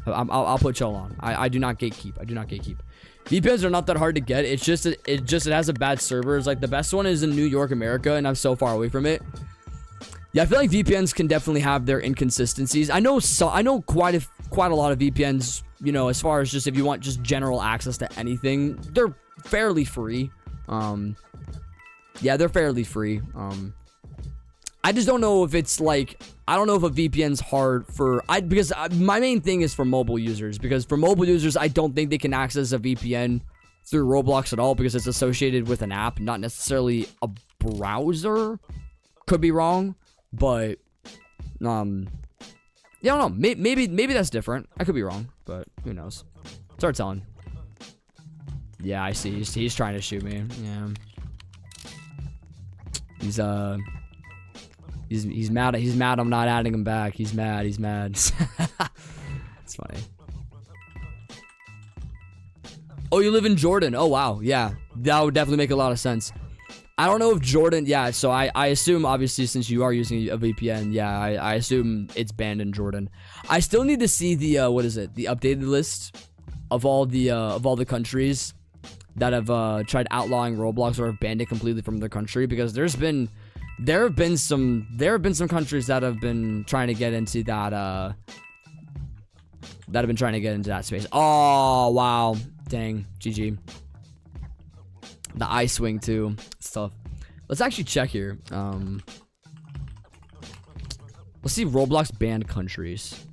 I'll put chill on. I do not gatekeep. VPNs are not that hard to get. It has a bad server. It's like the best one is in New York, America, and I'm so far away from it. Yeah, I feel like VPNs can definitely have their inconsistencies. I know quite a lot of VPNs, you know, as far as just if you want just general access to anything, they're fairly free. Yeah, they're fairly free. I just don't know if it's like, I don't know if a VPN's hard for, because my main thing is for mobile users, because for mobile users, I don't think they can access a VPN through Roblox at all because it's associated with an app, not necessarily a browser. Could be wrong, but yeah, I don't know. Maybe that's different. I could be wrong, but who knows? Start telling. Yeah, I see. He's trying to shoot me. Yeah. He's mad. He's mad. I'm not adding him back. He's mad. He's mad. It's funny. Oh, you live in Jordan. Oh, wow. Yeah, that would definitely make a lot of sense. I don't know if Jordan. Yeah, so I assume, obviously, since you are using a VPN, yeah, I assume it's banned in Jordan. I still need to see the what is it? The updated list of all the countries that have tried outlawing Roblox or have banned it completely from their country, because there have been some countries that have been trying to get into that space. Oh wow, dang, GG. The eye swing too, it's tough. Let's actually check here. Let's see Roblox banned countries,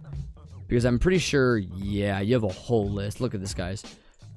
because I'm pretty sure, yeah, you have a whole list. Look at this, guys.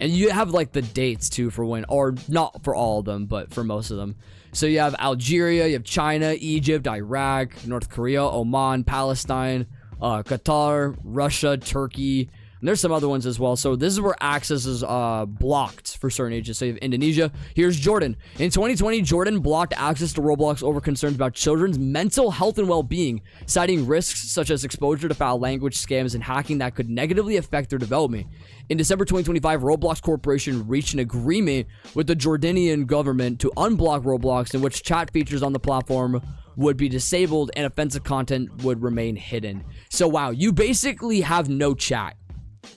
And you have like the dates too for when, or not for all of them, but for most of them. So you have Algeria, you have China, Egypt, Iraq, North Korea, Oman, Palestine, Qatar, Russia, Turkey, and there's some other ones as well. So this is where access is blocked for certain ages. So you have Indonesia. Here's Jordan. In 2020, Jordan blocked access to Roblox over concerns about children's mental health and well-being, citing risks such as exposure to foul language, scams, and hacking that could negatively affect their development. In December 2025, Roblox Corporation reached an agreement with the Jordanian government to unblock Roblox, in which chat features on the platform would be disabled and offensive content would remain hidden. So wow, you basically have no chat.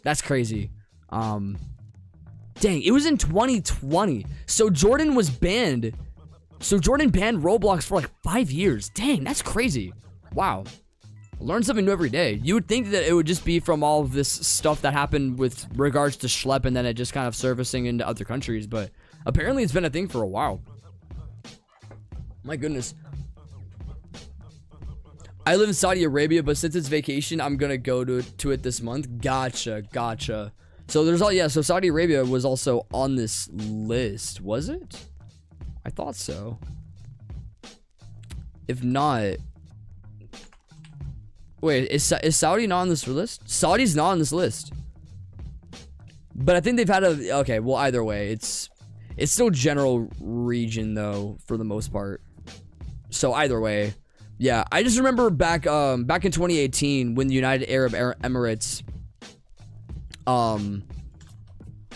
That's crazy. Dang, it was in 2020. So Jordan was banned. So Jordan banned Roblox for like 5 years. Dang, that's crazy. Wow. Learn something new every day. You would think that it would just be from all of this stuff that happened with regards to Schlep, and then it just kind of surfacing into other countries, but apparently it's been a thing for a while. My goodness. I live in Saudi Arabia, but since it's vacation, I'm gonna go to it this month. Gotcha. So there's all, yeah, so Saudi Arabia was also on this list, was it? I thought so. If not, wait, is Saudi not on this list? Saudi's not on this list. But I think they've had a, okay, well, either way, it's still general region though, for the most part. So either way, yeah, I just remember back in 2018 when the United Arab Emirates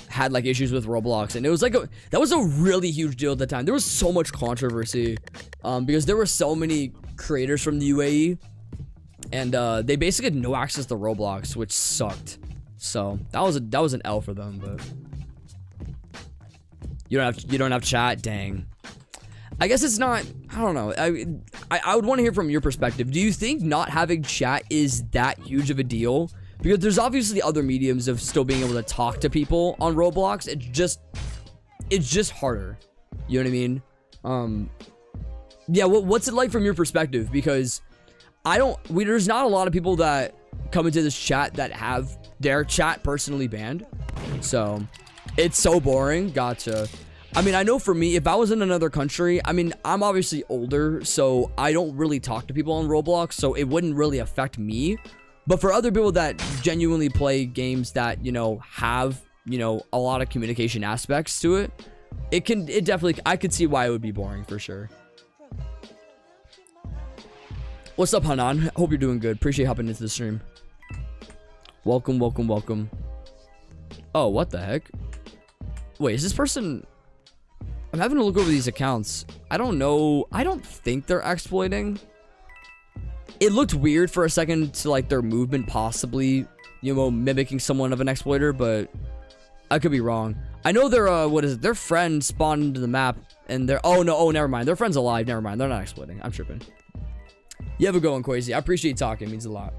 had like issues with Roblox, and it was like that was a really huge deal at the time. There was so much controversy because there were so many creators from the UAE, and they basically had no access to Roblox, which sucked. So that was an L for them. But you don't have chat. Dang. I guess it's not, I don't know. I would want to hear from your perspective. Do you think not having chat is that huge of a deal? Because there's obviously other mediums of still being able to talk to people on Roblox. It's just harder. You know what I mean? Yeah, what's it like from your perspective? Because there's not a lot of people that come into this chat that have their chat personally banned. So it's so boring. Gotcha. I mean, I know for me, if I was in another country, I mean, I'm obviously older, so I don't really talk to people on Roblox, so it wouldn't really affect me. But for other people that genuinely play games that, you know, have, you know, a lot of communication aspects to it, it definitely, I could see why it would be boring for sure. What's up, Hanan? Hope you're doing good. Appreciate hopping into the stream. Welcome. Oh, what the heck? Wait, is this person... I'm having to look over these accounts. I don't know. I don't think they're exploiting. It looked weird for a second to like their movement possibly, you know, mimicking someone of an exploiter, but I could be wrong. I know their what is it? Their friend spawned into the map, and they're never mind. Their friend's alive. Never mind. They're not exploiting. I'm tripping. You have a good one, Quasi. I appreciate talking. It means a lot.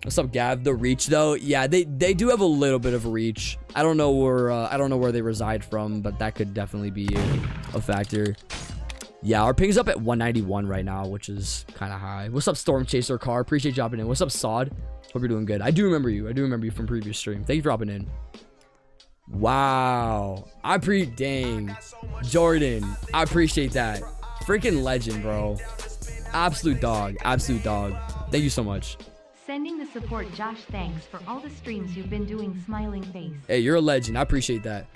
What's up, Gav? The reach though, yeah, they do have a little bit of reach. I don't know where they reside from, but that could definitely be a factor. Yeah, our ping's up at 191 right now, which is kind of high. What's up, Storm Chaser Car? Appreciate you dropping in. What's up, Sod? Hope you're doing good. I do remember you. I do remember you from previous stream. Thank you for dropping in. Wow. Dang. Jordan, I appreciate that. Freaking legend, bro. Absolute dog. Absolute dog. Thank you so much. Sending the support, Josh. Thanks for all the streams you've been doing. Smiling face. Hey, you're a legend. I appreciate that.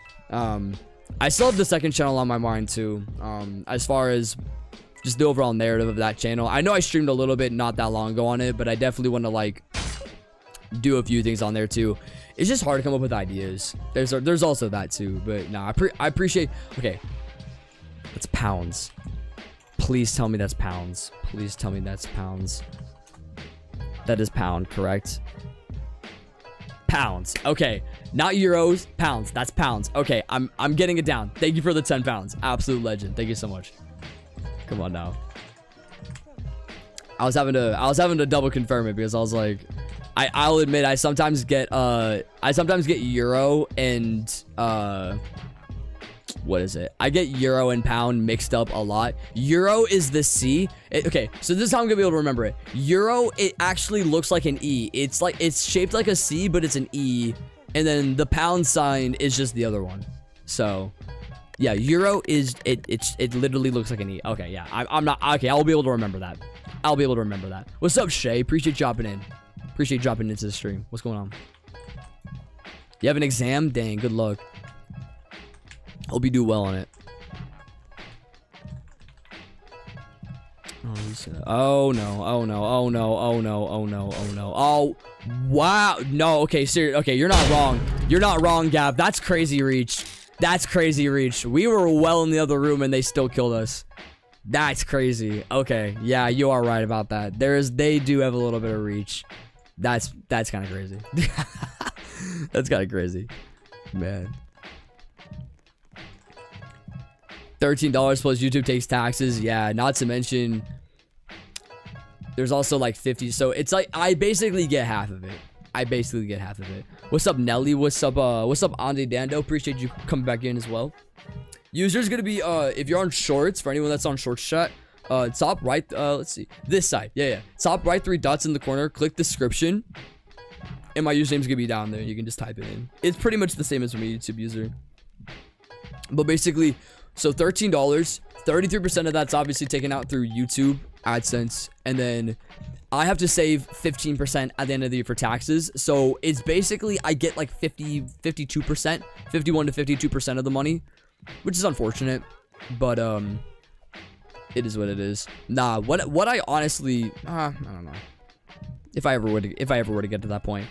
I still have the second channel on my mind too. As far as just the overall narrative of that channel. I know I streamed a little bit not that long ago on it, but I definitely want to like do a few things on there too. It's just hard to come up with ideas. There's also that too, but no, I appreciate. Okay, that's pounds. Please tell me that's pounds. Please tell me that's pounds. That is pound, correct? Pounds. Okay, not euros, pounds. That's pounds. Okay, I'm getting it down. Thank you for the 10 pounds. Absolute legend. Thank you so much. Come on now. I was having to double confirm it because I was like, I'll admit I sometimes get euro and what is it? I get euro and pound mixed up a lot. Euro is the C. Okay, so this is how I'm gonna be able to remember it. Euro, it actually looks like an E. It's shaped like a C, but it's an E, and then the pound sign is just the other one. So yeah, euro is it literally looks like an E. Okay, yeah, I'm not okay. I'll be able to remember that. I'll be able to remember that. What's up, Shay? Appreciate dropping in. Appreciate dropping into the stream. What's going on? You have an exam? Dang, good luck. Hope you do well on it. Oh no, oh no, oh no, oh no, oh no, oh no. Oh wow. No, okay, serious. Okay, you're not wrong. You're not wrong, Gab. That's crazy reach. That's crazy reach. We were well in the other room and they still killed us. That's crazy. Okay, yeah, you are right about that. They do have a little bit of reach. That's kind of crazy. That's kind of crazy, man. $13 plus YouTube takes taxes. Yeah, not to mention there's also like 50. So it's like I basically get half of it. What's up, Nelly? What's up Andy Dando? Appreciate you coming back in as well. User's gonna be if you're on shorts, for anyone that's on shorts chat, top right, let's see, this side. Yeah, top right, 3 dots in the corner, click description, and my username's gonna be down there. You can just type it in. It's pretty much the same as my YouTube user, but basically, so $13, 33% of that's obviously taken out through YouTube AdSense, and then I have to save 15% at the end of the year for taxes. So it's basically I get like 51 to 52% of the money, which is unfortunate, but it is what it is. Nah, what I honestly I don't know. If I ever were to get to that point,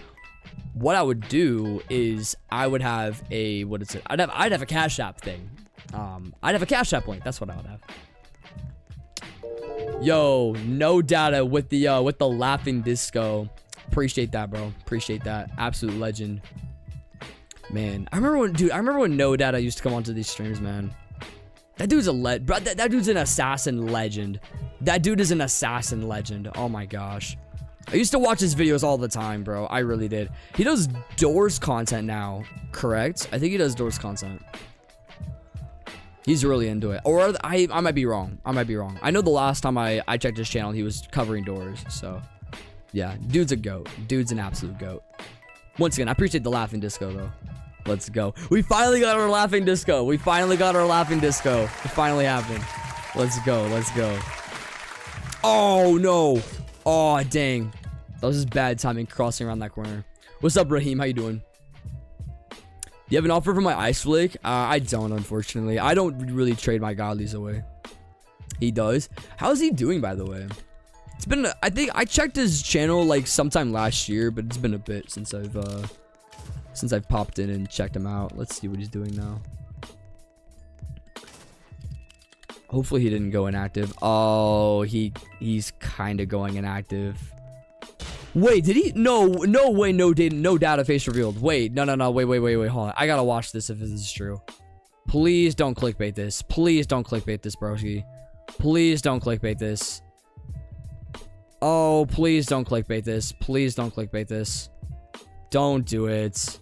what I would do is I would have a I'd have a Cash App thing. I'd have a Cash App link. That's what I would have. Yo, no data with the laughing disco. Appreciate that, bro. Appreciate that. Absolute legend. Man, I remember when no data used to come onto these streams, man. That dude's bro, that dude's an assassin legend. That dude is an assassin legend. Oh my gosh. I used to watch his videos all the time, bro. I really did. He does Doors content now, correct? I think he does Doors content. He's really into it. Or I might be wrong. I know the last time I checked his channel, he was covering Doors. So, yeah. Dude's a goat. Dude's an absolute goat. Once again, I appreciate the laughing disco, though. Let's go. We finally got our laughing disco. It finally happened. Let's go. Oh, no. Oh, dang. That was just bad timing crossing around that corner. What's up, Raheem? How you doing? Do you have an offer for my ice flick? I don't, unfortunately. I don't really trade my godlies away. He does. How's he doing, by the way? It's been, I think I checked his channel like sometime last year, but it's been a bit since I've popped in and checked him out. Let's see what he's doing now. Hopefully he didn't go inactive. Oh, he's kind of going inactive. Wait, did he? No way, no data face revealed. Wait, no, wait, hold on. I gotta watch this if this is true. Please don't clickbait this. Please don't clickbait this, broski. Please don't clickbait this. Oh, please don't clickbait this. Please don't clickbait this. Don't do it.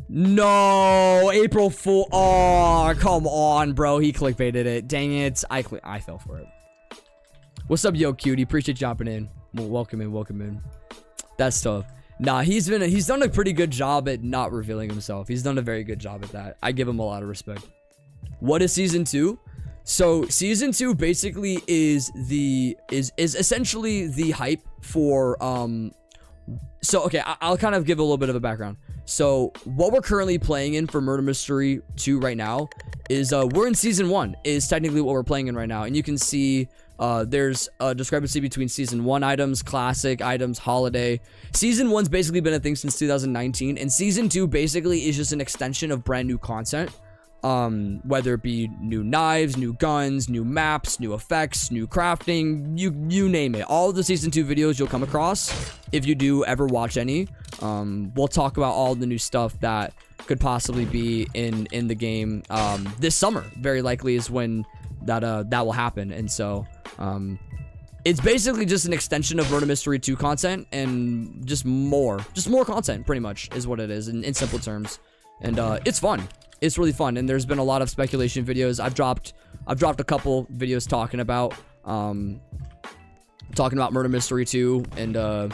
No, April Fool. Oh, come on, bro. He clickbaited it. Dang it. I fell for it. What's up, yo, cutie? Appreciate you jumping in. Welcome in. That's tough. Nah, he's done a pretty good job at not revealing himself. He's done a very good job at that. I give him a lot of respect. What is season 2? So season 2 basically is essentially the hype for so okay, I'll kind of give a little bit of a background. So what we're currently playing in for Murder Mystery 2 right now is we're in season 1 is technically what we're playing in right now, and you can see there's a discrepancy between season 1 items, classic items, holiday. Season 1's basically been a thing since 2019, and season 2 basically is just an extension of brand new content. Whether it be new knives, new guns, new maps, new effects, new crafting, you name it. All of the season 2 videos you'll come across, if you do ever watch any, we'll talk about all the new stuff that could possibly be in the game this summer. Very likely is when that will happen. And so it's basically just an extension of Murder Mystery 2 content, and just more content, pretty much is what it is in simple terms. And it's fun. It's really fun, and there's been a lot of speculation videos. I've dropped a couple videos talking about Murder Mystery 2 and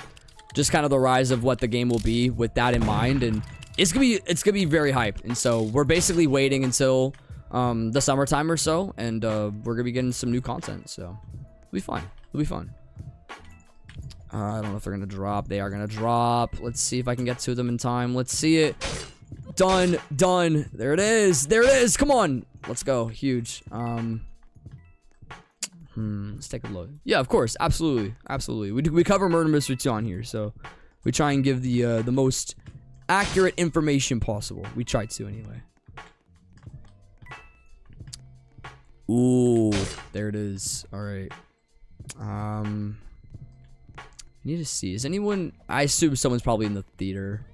just kind of the rise of what the game will be with that in mind. And it's gonna be very hyped. And so we're basically waiting until the summertime or so, and we're gonna be getting some new content. So it'll be fun. It'll be fun. I don't know if they're gonna drop. They are gonna drop. Let's see if I can get to them in time. Let's see it. Done. There it is. Come on, let's go. Huge. Let's take a look. Yeah, of course, absolutely. We cover Murder Mystery 2 on here, so we try and give the most accurate information possible. We try to anyway. Ooh, there it is. All right. Need to see. Is anyone? I assume someone's probably in the theater.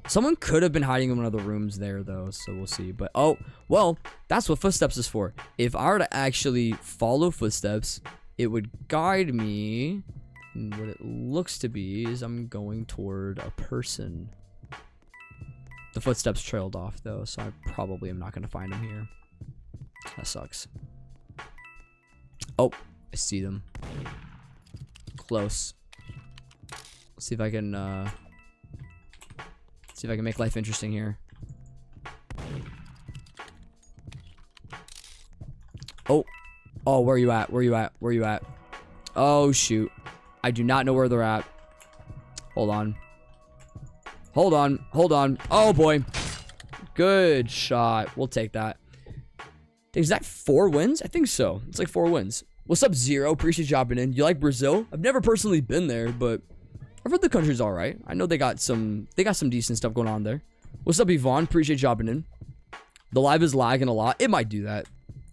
Someone could have been hiding in one of the rooms there, though, so we'll see. But, oh, well, that's what footsteps is for. If I were to actually follow footsteps, it would guide me. And what it looks to be is I'm going toward a person. The footsteps trailed off, though, so I probably am not going to find him here. That sucks. Oh, I see them. Close. Let's see if I can, see if I can make life interesting here. Oh, where are you at? Oh, shoot. I do not know where they're at. Hold on. Oh, boy. Good shot. We'll take that. Is that 4 wins? I think so. It's like 4 wins. What's up, Zero? Appreciate you hopping in. You like Brazil? I've never personally been there, but I've heard the country's all right. I know they got some decent stuff going on there. What's up, Yvonne? Appreciate you hopping in. The live is lagging a lot. It might do that.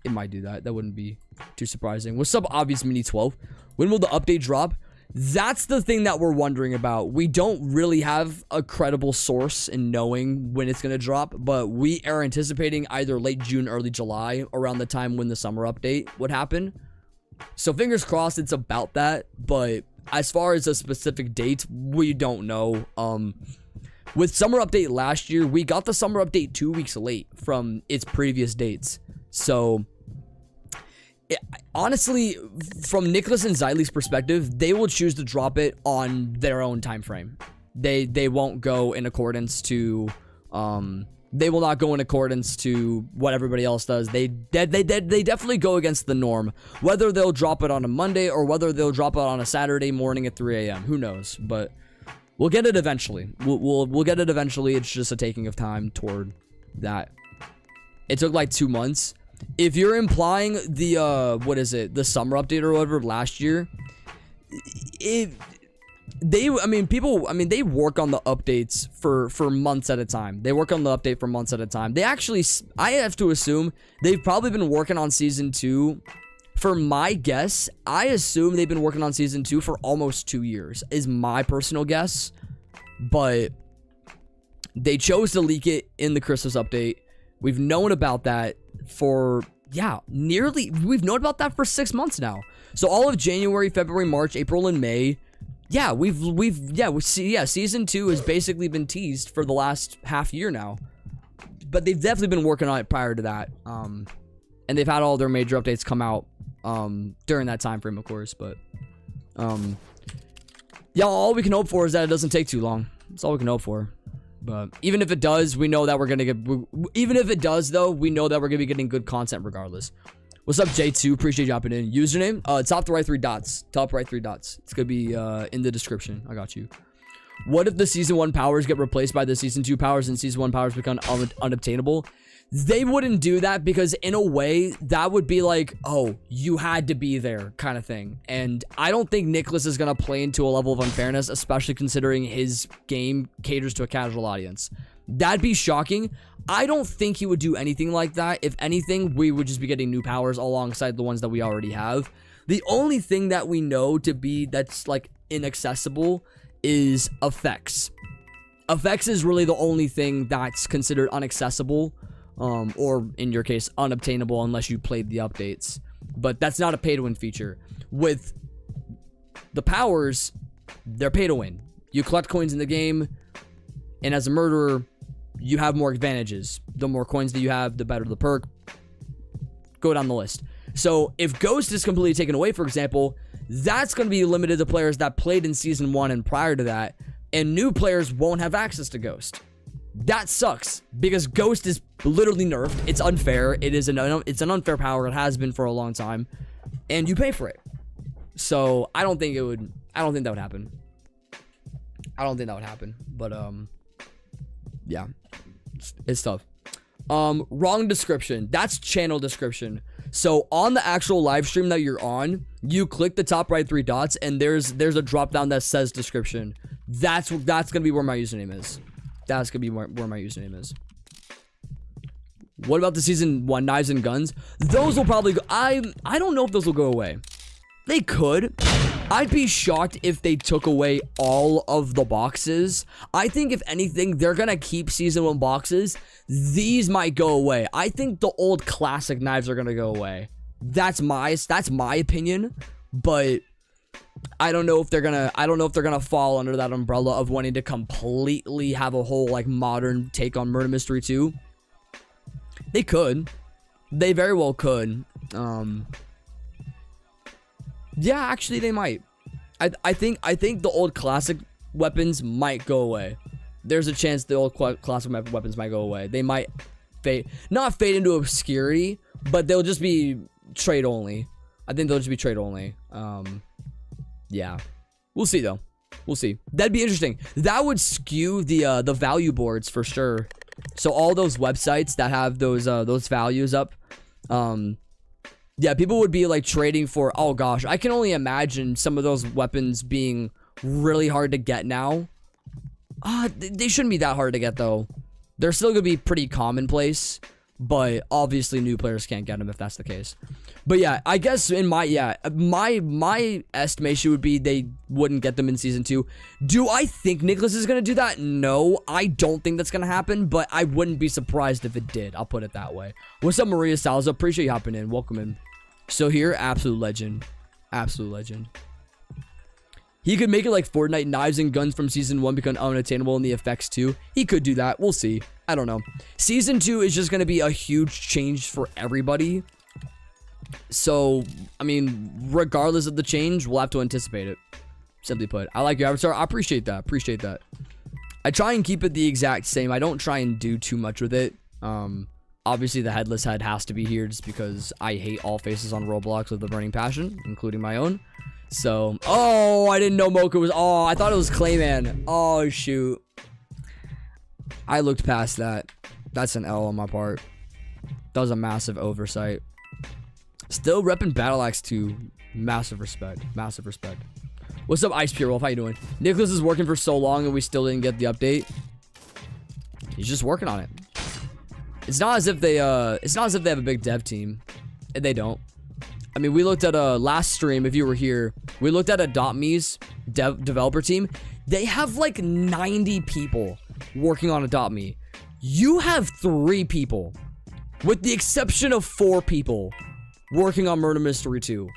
That wouldn't be too surprising. What's up, Obvious Mini 12? When will the update drop? That's the thing that we're wondering about. We don't really have a credible source in knowing when it's going to drop, but we are anticipating either late June, early July, around the time when the summer update would happen. So fingers crossed it's about that, but as far as a specific date, we don't know. With summer update last year, we got the summer update 2 weeks late from its previous dates. So honestly, from Nicholas and Xylee's perspective, they will choose to drop it on their own time frame. They won't go in accordance to they will not go in accordance to what everybody else does. They definitely go against the norm. Whether they'll drop it on a Monday or whether they'll drop it on a Saturday morning at 3 a.m. Who knows? But we'll get it eventually. We'll get it eventually. It's just a taking of time toward that. It took like 2 months. If you're implying the the summer update or whatever last year, they work on the updates for months at a time. They work on the update for months at a time. I have to assume they've probably been working on season 2. For my guess, I assume they've been working on season 2 for almost 2 years, is my personal guess. But they chose to leak it in the Christmas update. We've known about that for, we've known about that for 6 months now. So all of January, February, March, April, and May, season 2 has basically been teased for the last half year now. But they've definitely been working on it prior to that. And they've had all their major updates come out during that time frame, of course. But Yeah, all we can hope for is that it doesn't take too long. That's all we can hope for. But even if it does, we know that we're gonna get. Even if it does, though, we know that we're gonna be getting good content regardless. What's up, J2? Appreciate you hopping in. Username? Top right 3 dots. Top right 3 dots. It's gonna be in the description. I got you. What if the season 1 powers get replaced by the season 2 powers and season 1 powers become unobtainable? They wouldn't do that because in a way that would be like, oh, you had to be there kind of thing. And I don't think Nicholas is going to play into a level of unfairness, especially considering his game caters to a casual audience. That'd be shocking. I don't think he would do anything like that. If anything, we would just be getting new powers alongside the ones that we already have. The only thing that we know to be that's like inaccessible is effects. Effects is really the only thing that's considered inaccessible. Or in your case, unobtainable unless you played the updates. But that's not a pay-to-win feature. With the powers, they're pay-to-win. You collect coins in the game, and as a murderer, you have more advantages. The more coins that you have, the better the perk. Go down the list. So if Ghost is completely taken away, for example, that's going to be limited to players that played in Season 1 and prior to that, and new players won't have access to Ghost. That sucks because Ghost is literally nerfed. It's unfair. It's an unfair power. It has been for a long time, and you pay for it. So I don't think that would happen. I don't think that would happen. But yeah, it's tough. Wrong description. That's channel description. So on the actual live stream that you're on, you click the top right 3 dots, and there's a drop down that says description. That's gonna be where my username is. That's gonna be where my username is. What about the season 1 knives and guns? Those will probably go. I don't know if those will go away. They could. I'd be shocked if they took away all of the boxes. I think if anything, they're gonna keep season 1 boxes. These might go away. I think the old classic knives are gonna go away. That's my opinion, but I don't know if they're gonna fall under that umbrella of wanting to completely have a whole like modern take on Murder Mystery 2. They could. They very well could. Yeah, actually they might. I think the old classic weapons might go away. There's a chance the old classic weapons might go away. They might not fade into obscurity, but they'll just be trade only. I think they'll just be trade only. Yeah, we'll see though. We'll see. That'd be interesting. That would skew the value boards for sure. So all those websites that have those values up, yeah, people would be like trading for. Oh gosh, I can only imagine some of those weapons being really hard to get now. They shouldn't be that hard to get though. They're still gonna be pretty commonplace. But obviously new players can't get them if that's the case. But yeah, I guess in my estimation would be they wouldn't get them in season 2. Do I think Nicholas is gonna do that? No, I don't think that's gonna happen, but I wouldn't be surprised if it did. I'll put it that way. What's up, Maria Salza? Appreciate you hopping in. Welcome in. So here, absolute legend. Absolute legend. He could make it like Fortnite, knives and guns from season 1 become unattainable in the effects too. He could do that. We'll see. I don't know. Season 2 is just going to be a huge change for everybody. So, I mean, regardless of the change, we'll have to anticipate it. Simply put. I like your avatar. I appreciate that. Appreciate that. I try and keep it the exact same. I don't try and do too much with it. Obviously, the headless head has to be here just because I hate all faces on Roblox with a burning passion, including my own. So, oh, I didn't know Mocha was, oh, I thought it was Clayman. Oh, shoot. I looked past that. That's an L on my part. That was a massive oversight. Still repping Battle Axe 2. Massive respect. Massive respect. What's up, Ice Pure Wolf? How you doing? Nicholas is working for so long and we still didn't get the update. He's just working on it. It's not as if they have a big dev team. And they don't. I mean, we looked at a last stream, if you were here, we looked at Adopt.me's developer team. They have like 90 people working on Adopt.me. You have 3 people, with the exception of 4 people working on Murder Mystery 2.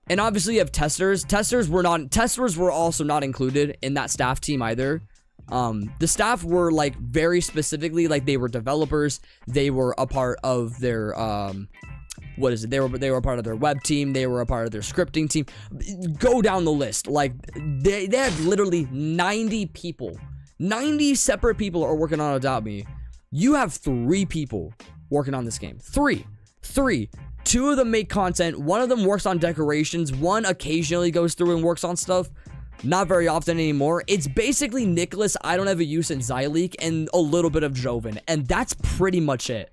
And obviously you have testers. Testers were also not included in that staff team either. The staff were like very specifically like they were developers. They were a part of their what is it? They were a part of their web team. They were a part of their scripting team. Go down the list. Like, they have literally 90 people. 90 separate people are working on Adopt Me. You have 3 people working on this game. 3. 2 of them make content. 1 of them works on decorations. 1 occasionally goes through and works on stuff. Not very often anymore. It's basically Nicholas, I don't have a use, and Zyleek, and a little bit of Joven. And that's pretty much it.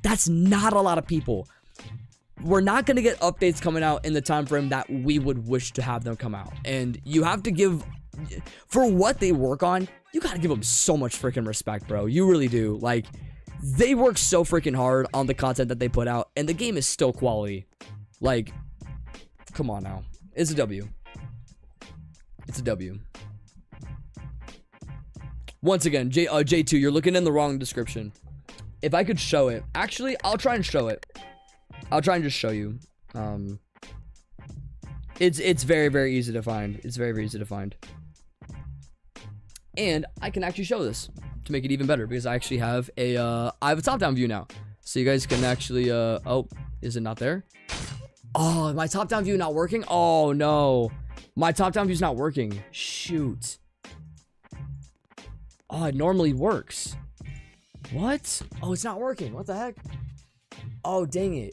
That's not a lot of people. We're not going to get updates coming out in the time frame that we would wish to have them come out. And you have to give, for what they work on, you got to give them so much freaking respect, bro. You really do. Like, they work so freaking hard on the content that they put out, and the game is still quality. Like, come on now. It's a W. It's a W. Once again, J2, you're looking in the wrong description. If I could show it. Actually, I'll try and show it. I'll try and just show you. It's very, very easy to find. It's very, very easy to find. And I can actually show this to make it even better, because I actually have a I have a top-down view now. So you guys can actually oh, is it not there? Oh, my top-down view not working? Oh no. My top-down view's not working. Shoot. Oh, it normally works. What? Oh, it's not working. What the heck? Oh, dang it.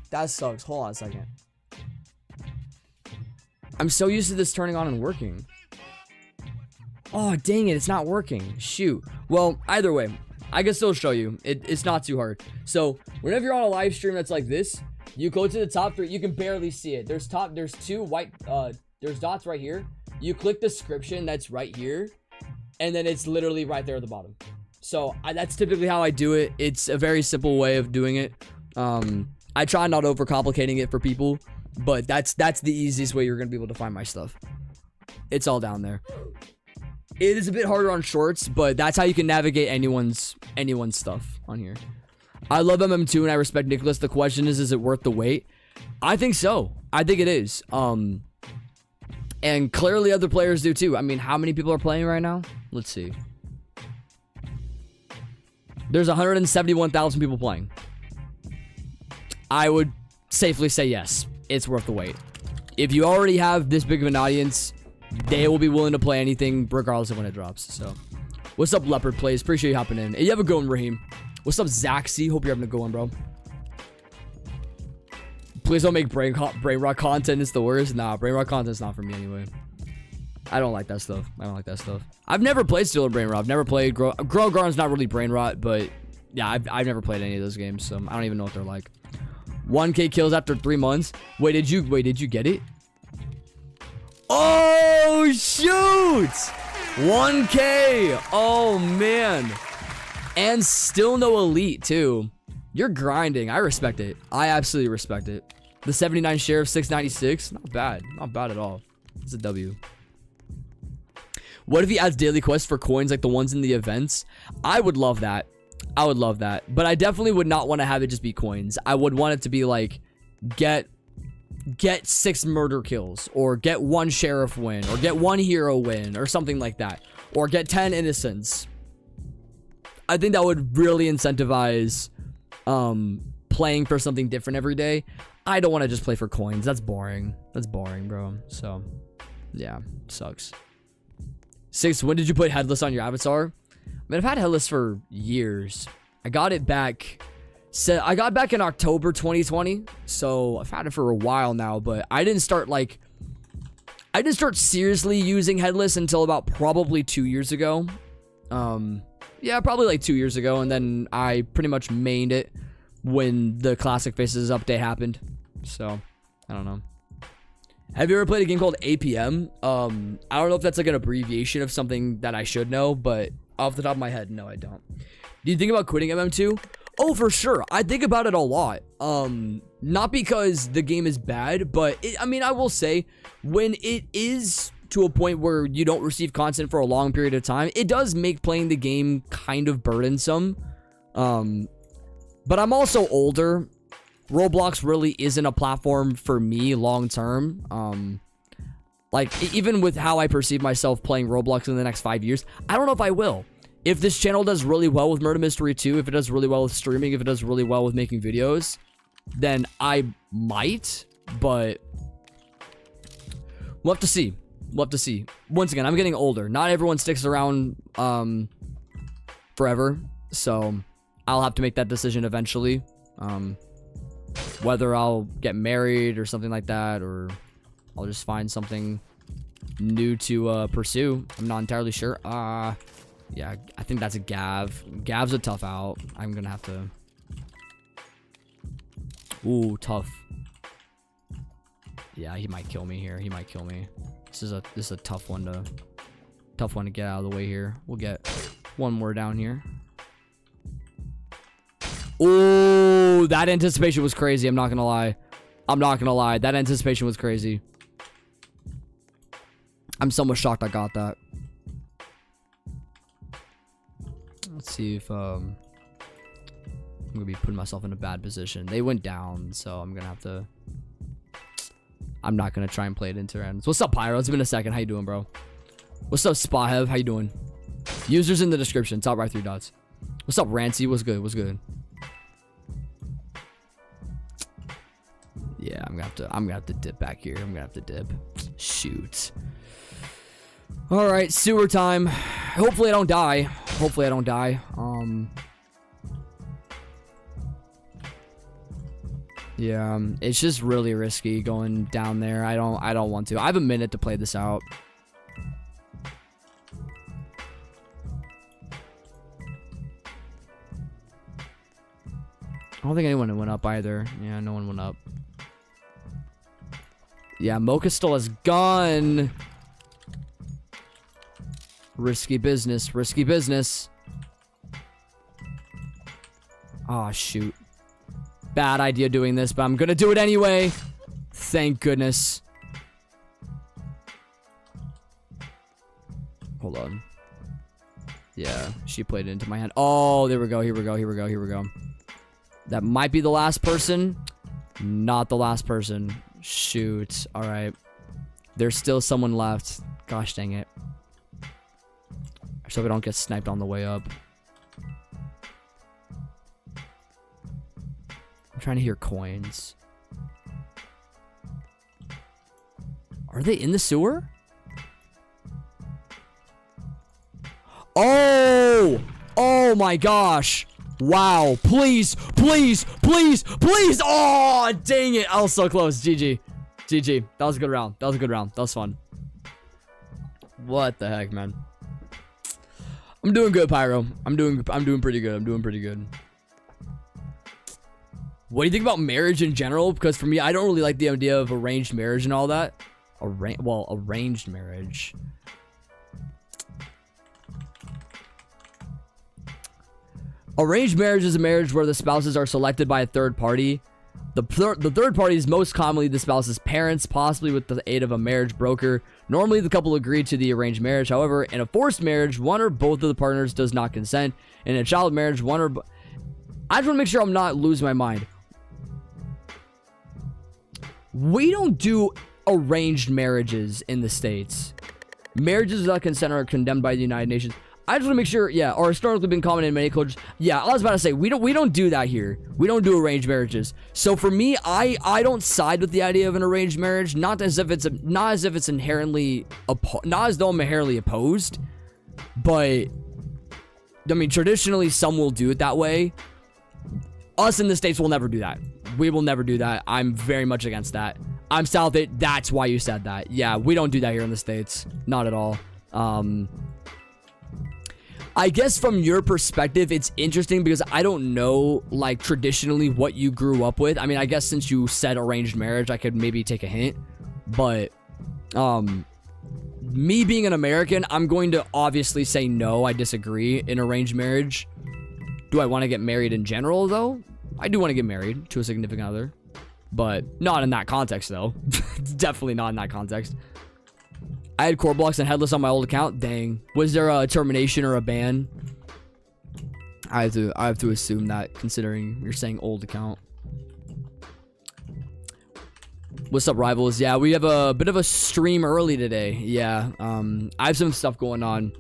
That sucks. Hold on a second. I'm so used to this turning on and working. Oh, dang it. It's not working. Shoot. Well, either way, I can still show you. It's not too hard. So, whenever you're on a live stream that's like this, you go to the top 3. You can barely see it. There's 2 white, there's dots right here. You click description that's right here. And then it's literally right there at the bottom. So, that's typically how I do it. It's a very simple way of doing it. I try not overcomplicating it for people. But that's the easiest way you're going to be able to find my stuff. It's all down there. It is a bit harder on shorts, but that's how you can navigate anyone's stuff on here. I love MM2 and I respect Nicholas. The question is it worth the wait? I think so. I think it is. And clearly other players do too. I mean, how many people are playing right now? Let's see. There's 171,000 people playing. I would safely say yes. It's worth the wait. If you already have this big of an audience, they will be willing to play anything regardless of when it drops. So, what's up, Leopard Plays? Appreciate you hopping in. Hey, you have a good one, Raheem. What's up, Zaxy? Hope you're having a good one, bro. Please don't make brain rot content. It's the worst. Nah, brain rot content's not for me anyway. I don't like that stuff. I've never played Steel or Brain Rot. I've never played Grow Garden's not really brain rot, but yeah, I've never played any of those games, so I don't even know what they're like. 1K kills after 3 months. Wait, did you get it? Oh, shoot! 1K! Oh, man. And still no elite, too. You're grinding. I respect it. I absolutely respect it. The 79 sheriff, 696. Not bad. Not bad at all. It's a W. What if he adds daily quests for coins like the ones in the events? I would love that. I would love that. But I definitely would not want to have it just be coins. I would want it to be like, get 6 murder kills, or get 1 sheriff win, or get 1 hero win, or something like that, or get 10 innocents. I think that would really incentivize playing for something different every day. I don't want to just play for coins. That's boring. That's boring, bro. So, yeah, sucks. 6, when did you put headless on your avatar? I mean, I've had headless for years. I got it back. So I got back in October 2020. So I've had it for a while now, but I didn't start seriously using headless until about probably 2 years ago. Yeah, probably like 2 years ago, and then I pretty much mained it when the Classic Faces update happened. So, I don't know. Have you ever played a game called APM? I don't know if that's like an abbreviation of something that I should know, but off the top of my head, no, I don't. Do you think about quitting MM2? Oh, for sure. I think about it a lot. Not because the game is bad, but I mean, I will say, when it is to a point where you don't receive content for a long period of time, it does make playing the game kind of burdensome. But I'm also older. Roblox really isn't a platform for me long term. Like, even with how I perceive myself playing Roblox in the next 5 years, I don't know if I will. If this channel does really well with Murder Mystery 2, if it does really well with streaming, if it does really well with making videos, then I might, but we'll have to see. We'll have to see. Once again, I'm getting older. Not everyone sticks around forever, so I'll have to make that decision eventually. Whether I'll get married or something like that, or I'll just find something new to pursue. I'm not entirely sure. Yeah, I think that's a Gav. Gav's a tough out. I'm gonna have to. Ooh, tough. Yeah, he might kill me here. He might kill me. This is a tough one to get out of the way here. We'll get one more down here. Ooh, that anticipation was crazy. I'm not gonna lie. I'm not gonna lie. That anticipation was crazy. I'm somewhat shocked I got that. Let's see if I'm gonna be putting myself in a bad position. They went down, so I'm gonna have to. I'm not gonna try and play it into ends. What's up, Pyro? It's been a second. How you doing, bro? What's up, Spahev? How you doing? Users in the description. Top right 3 dots. What's up, Rancy? What's good? What's good? Yeah, I'm gonna have to dip back here. I'm gonna have to dip. Shoot. All right, sewer time. Hopefully I don't die. Hopefully I don't die. Yeah, it's just really risky going down there. I don't want to. I have a minute to play this out. I don't think anyone went up either. Yeah, no one went up. Yeah, Mocha stole his gun. Risky business. Risky business. Oh, shoot. Bad idea doing this, but I'm gonna do it anyway. Thank goodness. Hold on. Yeah, she played it into my hand. Oh, there we go. Here we go. Here we go. Here we go. That might be the last person. Not the last person. Shoot. All right. There's still someone left. Gosh dang it. So we don't get sniped on the way up. I'm trying to hear coins. Are they in the sewer? Oh! Oh my gosh. Wow. Please, please, please, please. Oh, dang it. I was so close. GG. GG. That was a good round. That was a good round. That was fun. What the heck, man? I'm doing good, Pyro. I'm doing pretty good. I'm doing pretty good. What do you think about marriage in general? Because for me, I don't really like the idea of arranged marriage and all that. Arranged marriage. Arranged marriage is a marriage where the spouses are selected by a third party. The third party is most commonly the spouse's parents, possibly with the aid of a marriage broker. Normally, the couple agree to the arranged marriage. However, in a forced marriage, one or both of the partners does not consent. In a child marriage, one or... I just want to make sure I'm not losing my mind. We don't do arranged marriages in the States. Marriages without consent are condemned by the United Nations. I just want to make sure, yeah, or historically been common in many cultures. Yeah, I was about to say, we don't do that here. We don't do arranged marriages. So for me, I don't side with the idea of an arranged marriage, not as if it's inherently not as though I'm inherently opposed, but I mean, traditionally some will do it that way. Us in the States will never do that. We will never do that. I'm very much against that. I'm south it. That's why you said that. Yeah, we don't do that here in the States. Not at all. I guess from your perspective, it's interesting because I don't know, like, traditionally what you grew up with. I mean, I guess since you said arranged marriage, I could maybe take a hint. But, me being an American, I'm going to obviously say no, I disagree in arranged marriage. Do I want to get married in general, though? I do want to get married to a significant other. But not in that context, though. Definitely not in that context. I had core blocks and headless on my old account. Dang. Was there a termination or a ban? I have to assume that, considering you're saying old account. What's up, rivals? Yeah, we have a bit of a stream early today. Yeah, I have some stuff going on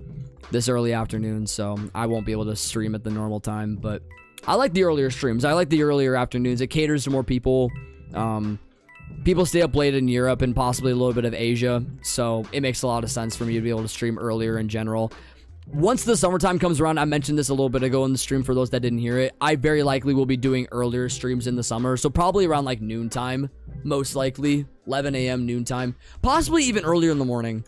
this early afternoon, so I won't be able to stream at the normal time, but I like the earlier streams. I like the earlier afternoons. It caters to more people. People stay up late in Europe and possibly a little bit of Asia, so it makes a lot of sense for me to be able to stream earlier in general. Once the summertime comes around, I mentioned this a little bit ago in the stream for those that didn't hear it, I very likely will be doing earlier streams in the summer, so probably around like noontime, most likely, 11 a.m. noontime, possibly even earlier in the morning,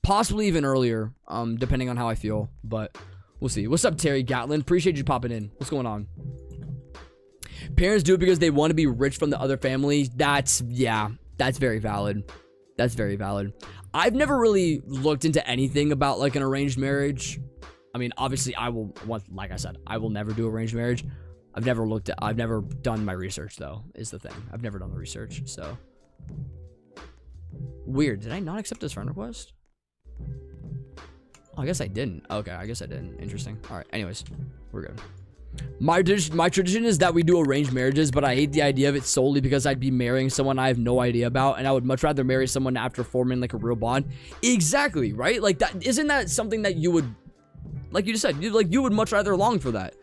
possibly even earlier, depending on how I feel, but we'll see. What's up, Terry Gatlin? Appreciate you popping in. What's going on? Parents do it because they want to be rich from the other family. That's very valid. That's very valid. I've never really looked into anything about like an arranged marriage. I mean, obviously like I said, I will never do arranged marriage. I've never done my research though, is the thing. I've never done the research, so. Weird, did I not accept this friend request? Oh, I guess I didn't. Okay, I guess I didn't. Interesting. All right, anyways, we're good. My tradition is that we do arranged marriages, but I hate the idea of it solely because I'd be marrying someone I have no idea about, and I would much rather marry someone after forming like a real bond. Exactly, right? Like that, isn't that something that you would, like you just said, you would much rather long for that,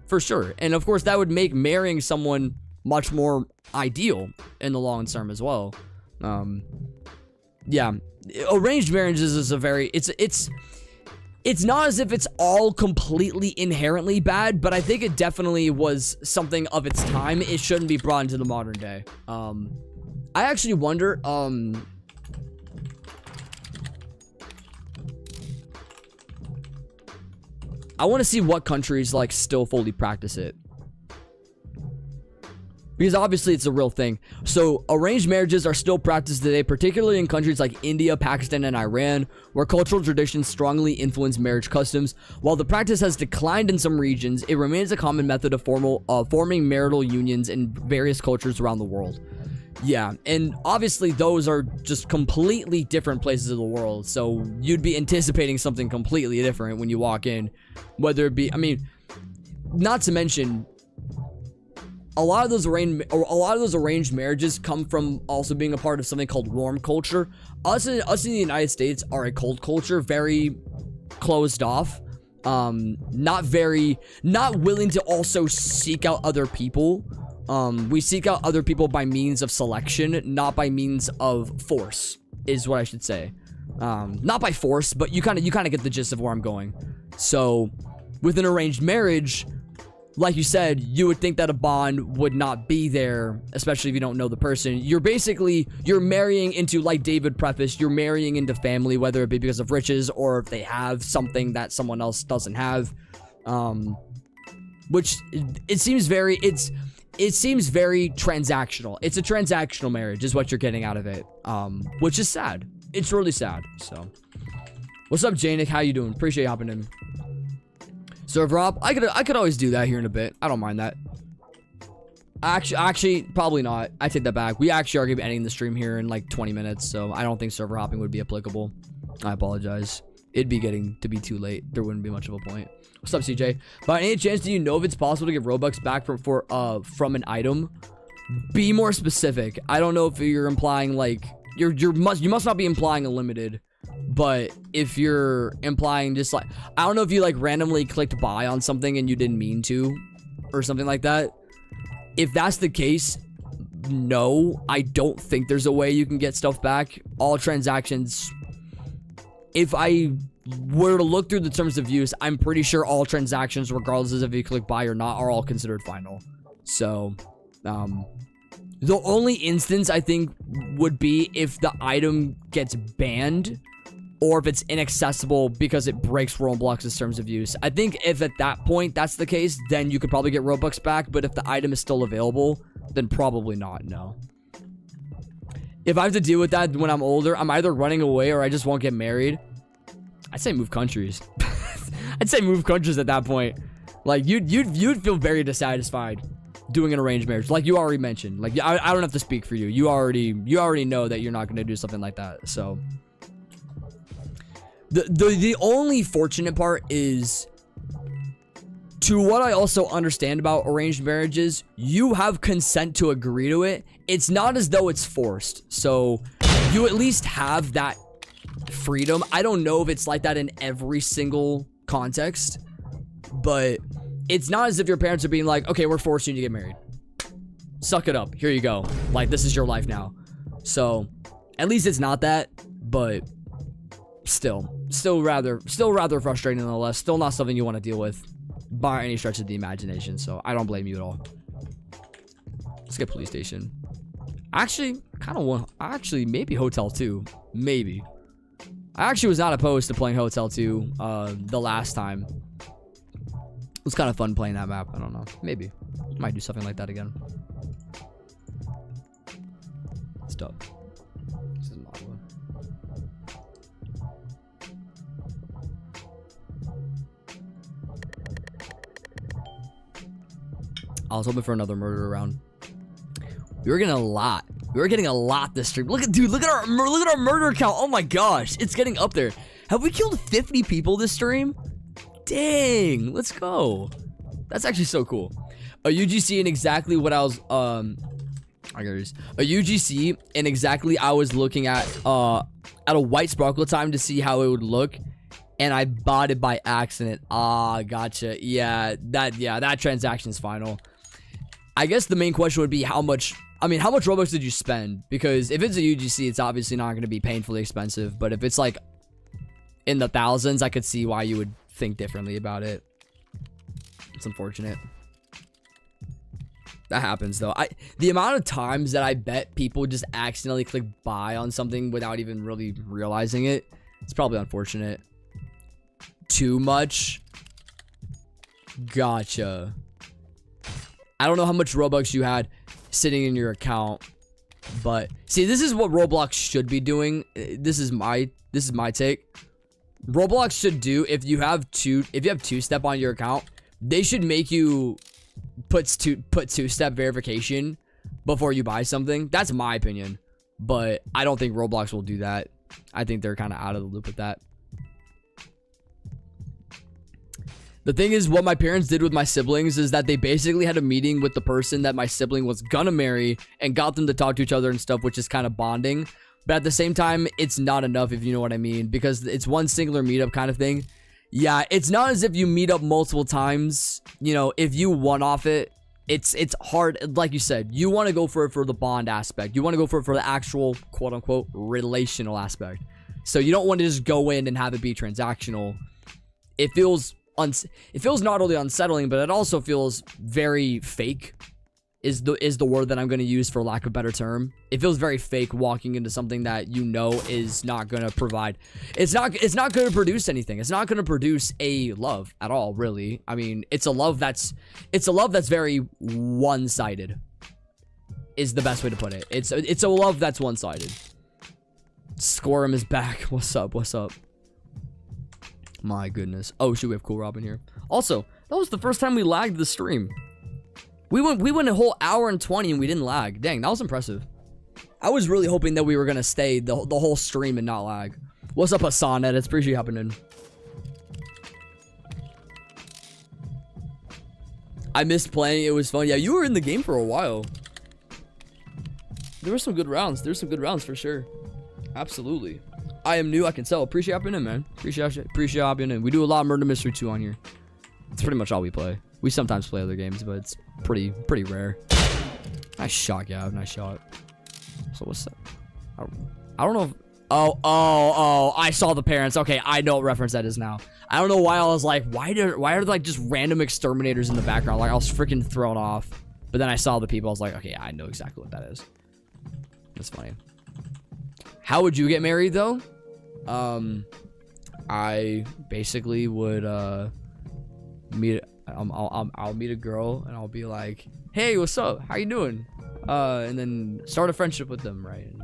for sure. And of course, that would make marrying someone much more ideal in the long term as well. Yeah, arranged marriages is a very it's not as if it's all completely inherently bad, but I think it definitely was something of its time. It shouldn't be brought into the modern day. I actually wonder, I want to see what countries like still fully practice it. Because obviously it's a real thing. So arranged marriages are still practiced today, particularly in countries like India, Pakistan, and Iran, where cultural traditions strongly influence marriage customs. While the practice has declined in some regions, it remains a common method of forming marital unions in various cultures around the world. Yeah, and obviously those are just completely different places of the world, so you'd be anticipating something completely different when you walk in, whether it be, I mean, not to mention, a lot of those arranged marriages come from also being a part of something called warm culture. Us in the United States are a cold culture, very closed off, not willing to also seek out other people. We seek out other people by means of selection, not by means of force, is what I should say. Not by force, but you kind of get the gist of where I'm going. So with an arranged marriage, like you said, you would think that a bond would not be there, especially if you don't know the person. You're marrying into, like David prefaced, you're marrying into family, whether it be because of riches or if they have something that someone else doesn't have. Which it seems very transactional. It's a transactional marriage is what you're getting out of it. Which is sad. It's really sad. So what's up, Janik? How you doing? Appreciate you hopping in. Server op, I could always do that here in a bit. I don't mind that. Actually, probably not. I take that back. We actually are going to be ending the stream here in like 20 minutes, so I don't think server hopping would be applicable. I apologize. It'd be getting to be too late. There wouldn't be much of a point. What's up, CJ? By any chance, do you know if it's possible to get Robux back from an item? Be more specific. I don't know if you're implying like you must not be implying a limited. But if you're implying just like, I don't know if you like randomly clicked buy on something and you didn't mean to or something like that. If that's the case, no, I don't think there's a way you can get stuff back. All transactions, if I were to look through the terms of use, I'm pretty sure all transactions, regardless of if you click buy or not, are all considered final. So, the only instance I think would be if the item gets banned or if it's inaccessible because it breaks Roblox's terms of use. I think if at that point that's the case, then you could probably get Robux back, but if the item is still available, then probably not, no. If I have to deal with that when I'm older, I'm either running away or I just won't get married. I'd say move countries. I'd say move countries at that point. Like, you'd feel very dissatisfied doing an arranged marriage, like you already mentioned. Like, I don't have to speak for you. You already know that you're not going to do something like that, so... The only fortunate part is, to what I also understand about arranged marriages, you have consent to agree to it. It's not as though it's forced. So you at least have that freedom. I don't know if it's like that in every single context, but it's not as if your parents are being like, okay, we're forcing you to get married. Suck it up. Here you go. Like, this is your life now. So, at least it's not that, but still rather frustrating nonetheless. Still not something you want to deal with by any stretch of the imagination. So, I don't blame you at all. Let's get police station. Actually, maybe Hotel 2. Maybe. I actually was not opposed to playing Hotel 2 the last time. It was kind of fun playing that map. I don't know. Maybe. Might do something like that again. Stop. This is an odd one. I was hoping for another murder round. We were getting a lot. We were getting a lot this stream. Look at our murder count. Oh my gosh, it's getting up there. Have we killed 50 people this stream? Dang, let's go. That's actually so cool. A UGC in exactly what I was a UGC and exactly I was looking at a white sparkle time to see how it would look, and I bought it by accident. Ah, gotcha. Yeah, that transaction is final. I guess the main question would be how much Robux did you spend? Because if it's a UGC, it's obviously not going to be painfully expensive, but if it's like in the thousands, I could see why you would think differently about it. It's unfortunate. That happens though. The amount of times that I bet people just accidentally click buy on something without even really realizing it, it's probably unfortunate. Too much. Gotcha. I don't know how much Robux you had sitting in your account, but see, this is what Roblox should be doing. This is my take. Roblox should do, if you have two-step on your account, they should make you put two-step verification before you buy something. That's my opinion, but I don't think Roblox will do that. I think they're kind of out of the loop with that. The thing is, what my parents did with my siblings is that they basically had a meeting with the person that my sibling was gonna marry and got them to talk to each other and stuff, which is kind of bonding. But at the same time, it's not enough, if you know what I mean, because it's one singular meetup kind of thing. Yeah, it's not as if you meet up multiple times. You know, if you one-off it, it's hard. Like you said, you want to go for it for the bond aspect. You want to go for it for the actual quote-unquote relational aspect. So you don't want to just go in and have it be transactional. It feels not only unsettling, but it also feels very fake. Is the word that I'm going to use for lack of a better term. It feels very fake walking into something that you know is not going to provide. It's not going to produce anything. It's not going to produce a love at all, really. I mean, it's a love that's very one-sided. Is the best way to put it. It's a love that's one-sided. Squirm is back. What's up? What's up? My goodness. Oh, shoot, we have Cool Robin here. Also, that was the first time we lagged the stream. We went a whole hour and 20 and we didn't lag. Dang, that was impressive. I was really hoping that we were gonna stay the whole stream and not lag. What's up, Hassan? It's appreciate you hopping in. I missed playing. It was fun. Yeah, you were in the game for a while. There were some good rounds. There's some good rounds for sure. Absolutely. I am new. I can tell. Appreciate hopping in, man. Appreciate hopping in. We do a lot of Murder Mystery 2 on here. It's pretty much all we play. We sometimes play other games, but it's pretty rare. Nice shot, Gav. Nice shot. So what's that? I don't know if... Oh, I saw the parents. Okay, I know what reference that is now. I don't know why I was like, why are like just random exterminators in the background? Like, I was freaking thrown off. But then I saw the people. I was like, okay, I know exactly what that is. That's funny. How would you get married, though? I basically would I'll meet a girl and I'll be like, hey, what's up? How you doing? And then start a friendship with them, right? And,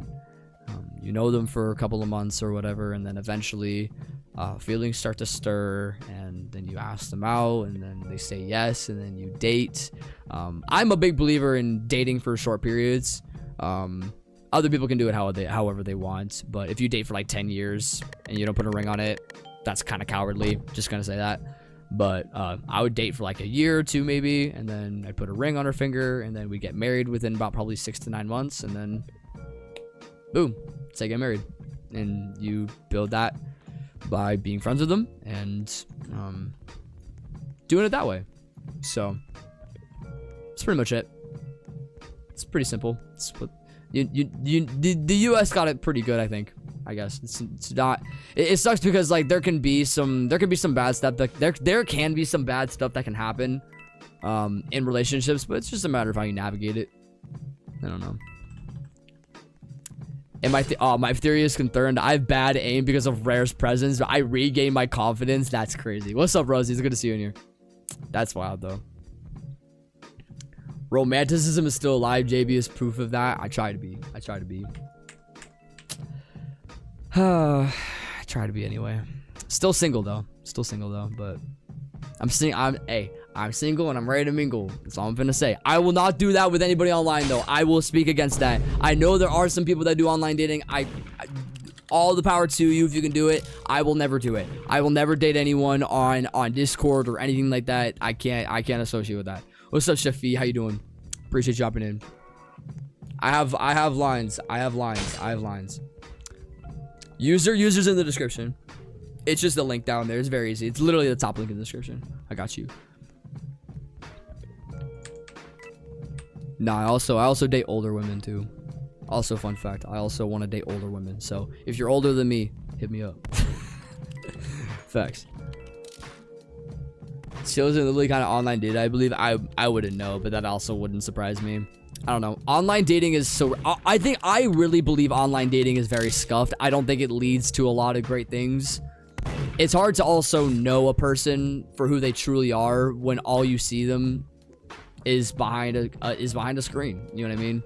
you know them for a couple of months or whatever, and then eventually feelings start to stir, and then you ask them out, and then they say yes, and then you date. I'm a big believer in dating for short periods. Other people can do it however they want, but if you date for like 10 years and you don't put a ring on it, that's kind of cowardly. Just gonna say that. But I would date for like a year or two maybe, and then I'd put a ring on her finger, and then we get married within about probably 6 to 9 months, and then boom, say get married. And you build that by being friends with them and doing it that way. So that's pretty much it. It's pretty simple. It's what the US got it pretty good, I think. I guess it's not. It sucks because like there can be some bad stuff that there can be some bad stuff that can happen in relationships, but it's just a matter of how you navigate it. I don't know. And my theory is confirmed. I have bad aim because of Rare's presence, but I regain my confidence. That's crazy. What's up, Rosie? It's good to see you in here. That's wild, though. Romanticism is still alive. JB is proof of that. I try to be. I try to be. I try to be anyway. Still single though. Still single though. But I'm single and I'm ready to mingle. That's all I'm gonna say. I will not do that with anybody online though. I will speak against that. I know there are some people that do online dating. All the power to you if you can do it. I will never do it. I will never date anyone on Discord or anything like that. I can't associate with that. What's up, Shafi? How you doing? Appreciate you dropping in. I have lines. I have lines. Users in the description. It's just the link down there. It's very easy. It's literally the top link in the description. I got you. Nah, I also date older women too. Also, fun fact, I also want to date older women. So if you're older than me, hit me up. Facts. Shows are literally kind of online dating. I believe I wouldn't know, but that also wouldn't surprise me. I don't know. Online dating is so... I really believe online dating is very scuffed. I don't think it leads to a lot of great things. It's hard to also know a person for who they truly are when all you see them is behind a screen. You know what I mean?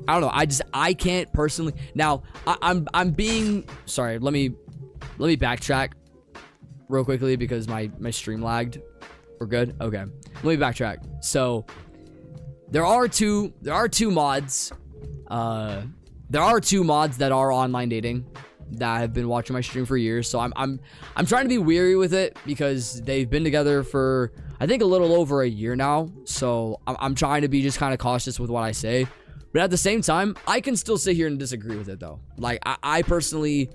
I don't know. I can't personally... Now, I'm being... Sorry, let me backtrack real quickly because my stream lagged. We're good? Okay. Let me backtrack. So... There are two mods. There are two mods that are online dating that have been watching my stream for years. So I'm trying to be weary with it because they've been together for I think a little over a year now. So I'm trying to be just kind of cautious with what I say. But at the same time, I can still sit here and disagree with it though. Like I personally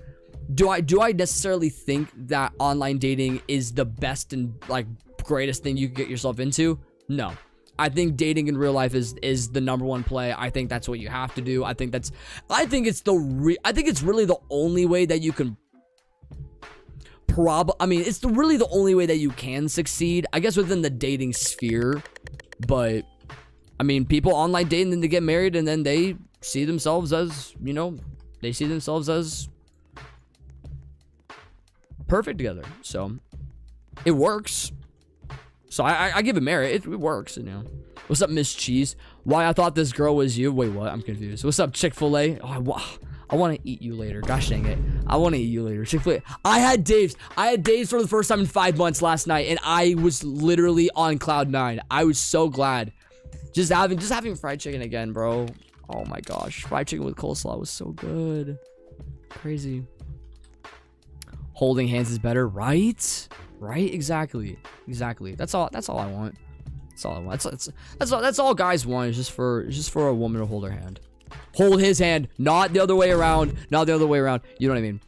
do I necessarily think that online dating is the best and like greatest thing you can get yourself into? No. I think dating in real life is the number one play. I think that's what you have to do. I think it's really the only way that you can it's really the only way that you can succeed, I guess, within the dating sphere. But I mean, people online dating, then they get married and then they see themselves as, you know, perfect together. So it works. So I give it merit. It works, you know. What's up, Miss Cheese? Why I thought this girl was you? Wait, what? I'm confused. What's up, Chick-fil-A? Oh, I want to eat you later. Gosh dang it. I want to eat you later. Chick-fil-A. I had Dave's for the first time in 5 months last night, and I was literally on cloud 9. I was so glad. Just having fried chicken again, bro. Oh my gosh. Fried chicken with coleslaw was so good. Crazy. Holding hands is better, right? Right? Exactly. That's all I want. That's all guys want is just for a woman to hold her hand. Hold his hand, not the other way around. You know what I mean?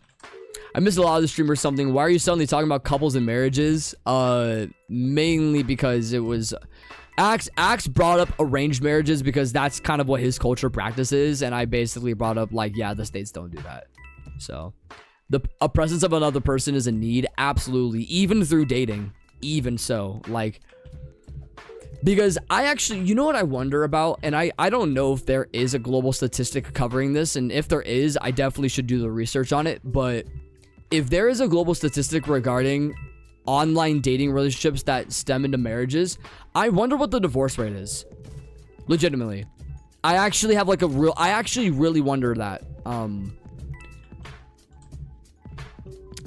I missed a lot of the stream or something. Why are you suddenly talking about couples and marriages? Mainly because it was Axe brought up arranged marriages because that's kind of what his culture practices, and I basically brought up like, yeah, the states don't do that. So a presence of another person is a need, absolutely, even through dating. Even so, like, because I actually, you know what I wonder about, and I don't know if there is a global statistic covering this, and if there is, I definitely should do the research on it. But if there is a global statistic regarding online dating relationships that stem into marriages, I wonder what the divorce rate is. Legitimately, I actually have like I actually really wonder that. I'm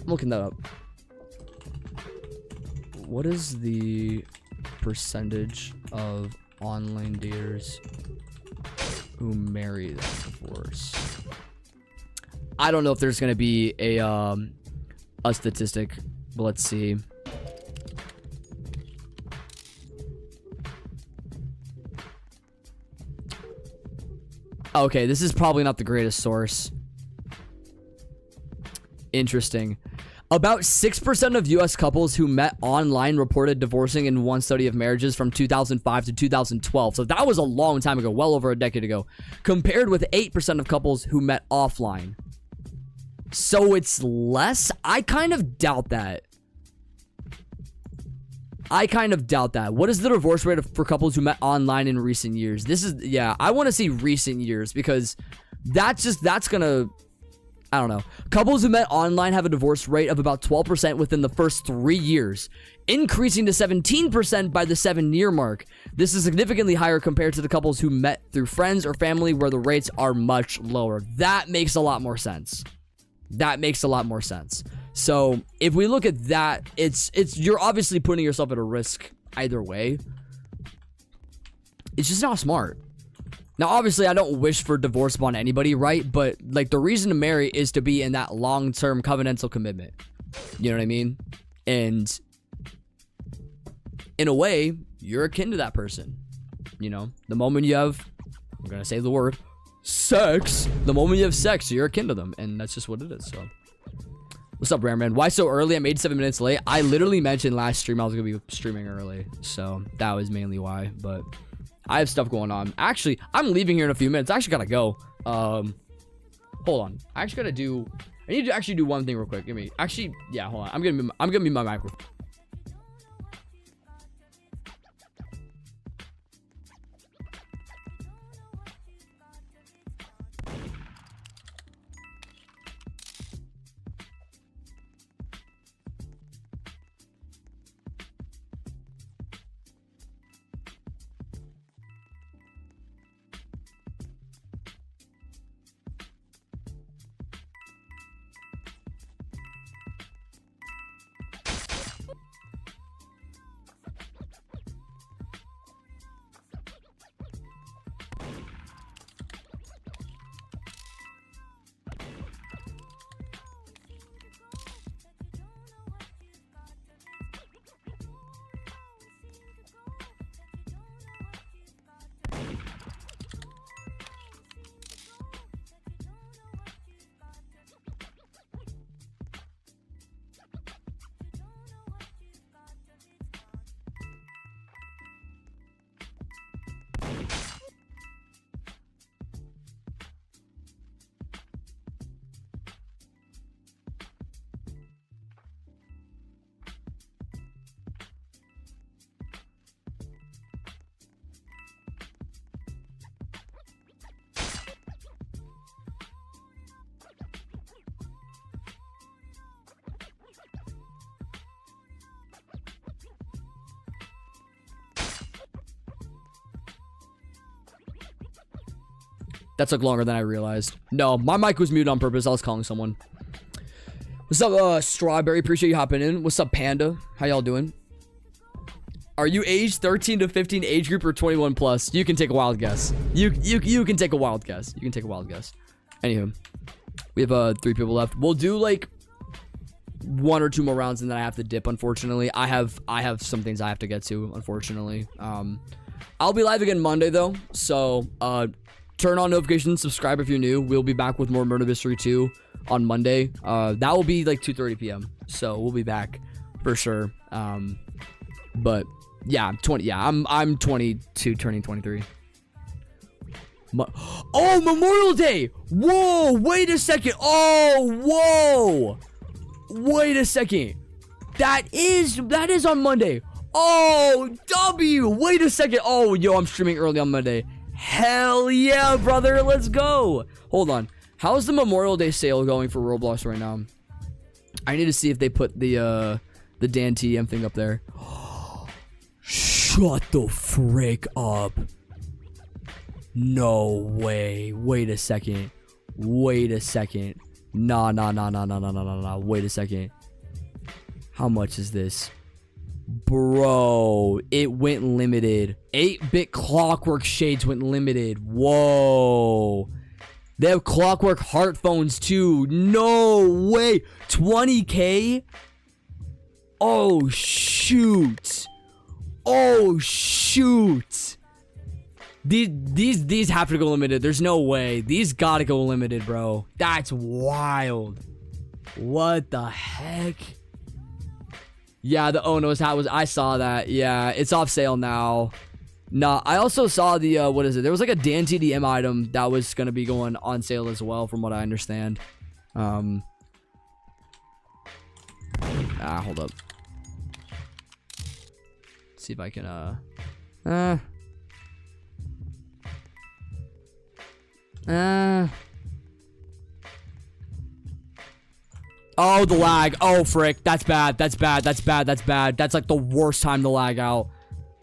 looking that up. What is the percentage of online daters who marry that divorce? I don't know if there's gonna be a statistic, but let's see. Okay, this is probably not the greatest source. Interesting. About 6% of US couples who met online reported divorcing in one study of marriages from 2005 to 2012. So that was a long time ago, well over a decade ago, compared with 8% of couples who met offline. So it's less? I kind of doubt that. What is the divorce rate for couples who met online in recent years? I want to see recent years because that's gonna, I don't know. Couples who met online have a divorce rate of about 12% within the first 3 years, increasing to 17% by the 7-year mark. This is significantly higher compared to the couples who met through friends or family where the rates are much lower. That makes a lot more sense. So if we look at that, it's you're obviously putting yourself at a risk either way. It's just not smart. Now, obviously, I don't wish for divorce upon anybody, right? But, like, the reason to marry is to be in that long-term covenantal commitment. You know what I mean? And in a way, you're akin to that person. You know? The moment you have, I'm going to say the word, sex. The moment you have sex, you're akin to them. And that's just what it is, so. What's up, Rare Man? Why so early? I'm 87 minutes late. I literally mentioned last stream I was going to be streaming early. So, that was mainly why, but I have stuff going on. Actually, I'm leaving here in a few minutes. I actually gotta go. Hold on. I need to actually do one thing real quick. Yeah, hold on. I'm gonna mute my microphone. That took longer than I realized. No, my mic was muted on purpose. I was calling someone. What's up, Strawberry? Appreciate you hopping in. What's up, Panda? How y'all doing? Are you age 13 to 15 age group or 21 plus? You can take a wild guess. You can take a wild guess. You can take a wild guess. Anywho, we have 3 people left. We'll do like 1 or 2 more rounds and then I have to dip. Unfortunately, I have some things I have to get to. Unfortunately, I'll be live again Monday though. So turn on notifications, subscribe if you're new. We'll be back with more Murder Mystery 2 on Monday. That will be like 2:30 p.m. So we'll be back for sure. But yeah, I'm 22, turning 23. Oh, Memorial Day! Whoa, wait a second. Oh, whoa, wait a second. That is on Monday. Oh, W. Wait a second. Oh, yo, I'm streaming early on Monday. Hell yeah, brother. Let's go. Hold on. How's the Memorial Day sale going for Roblox right now? I need to see if they put the Dan TM thing up there. Shut the frick up. No way. Wait a second. Wait a second. Nah. Wait a second. How much is this? Bro, it went limited. 8-bit Clockwork Shades went limited. Whoa. They have Clockwork Heart phones too. No way. 20K? Oh, shoot. Oh, shoot. These have to go limited. There's no way. These gotta go limited, bro. That's wild. What the heck? Yeah, the Ono's hat was... I saw that. Yeah, it's off sale now. Nah, I also saw the... what is it? There was like a Dan TDM item that was going to be going on sale as well, from what I understand. Hold up. See if I can... Oh, the lag. Oh, frick. That's bad. That's bad. That's bad. That's bad. That's like the worst time to lag out.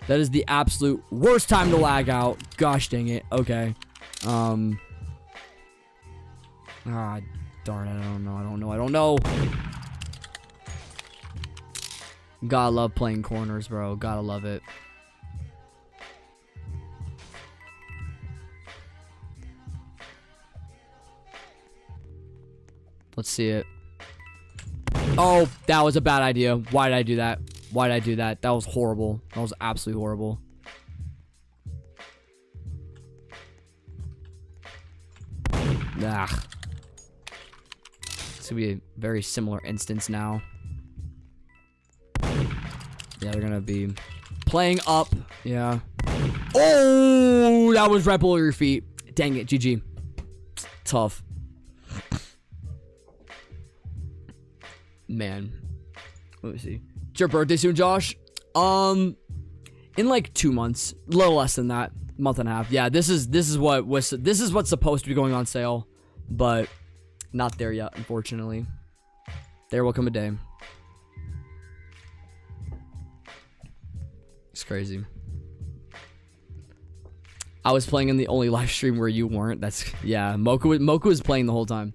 That is the absolute worst time to lag out. Gosh dang it. Okay. Darn, I don't know. Gotta love playing corners, bro. Gotta love it. Let's see it. Oh, that was a bad idea. Why did I do that? Why did I do that? That was horrible. That was absolutely horrible. Ah. It's gonna be a very similar instance now. Yeah, they're gonna be playing up. Yeah. Oh, that was right below your feet. Dang it, GG. Tough. Man. Let me see. It's your birthday soon, Josh? In like 2 months. A little less than that. Month and a half. Yeah, this is what's supposed to be going on sale, but not there yet, unfortunately. There will come a day. It's crazy. I was playing in the only live stream where you weren't. That's... Yeah, Mocha was playing the whole time.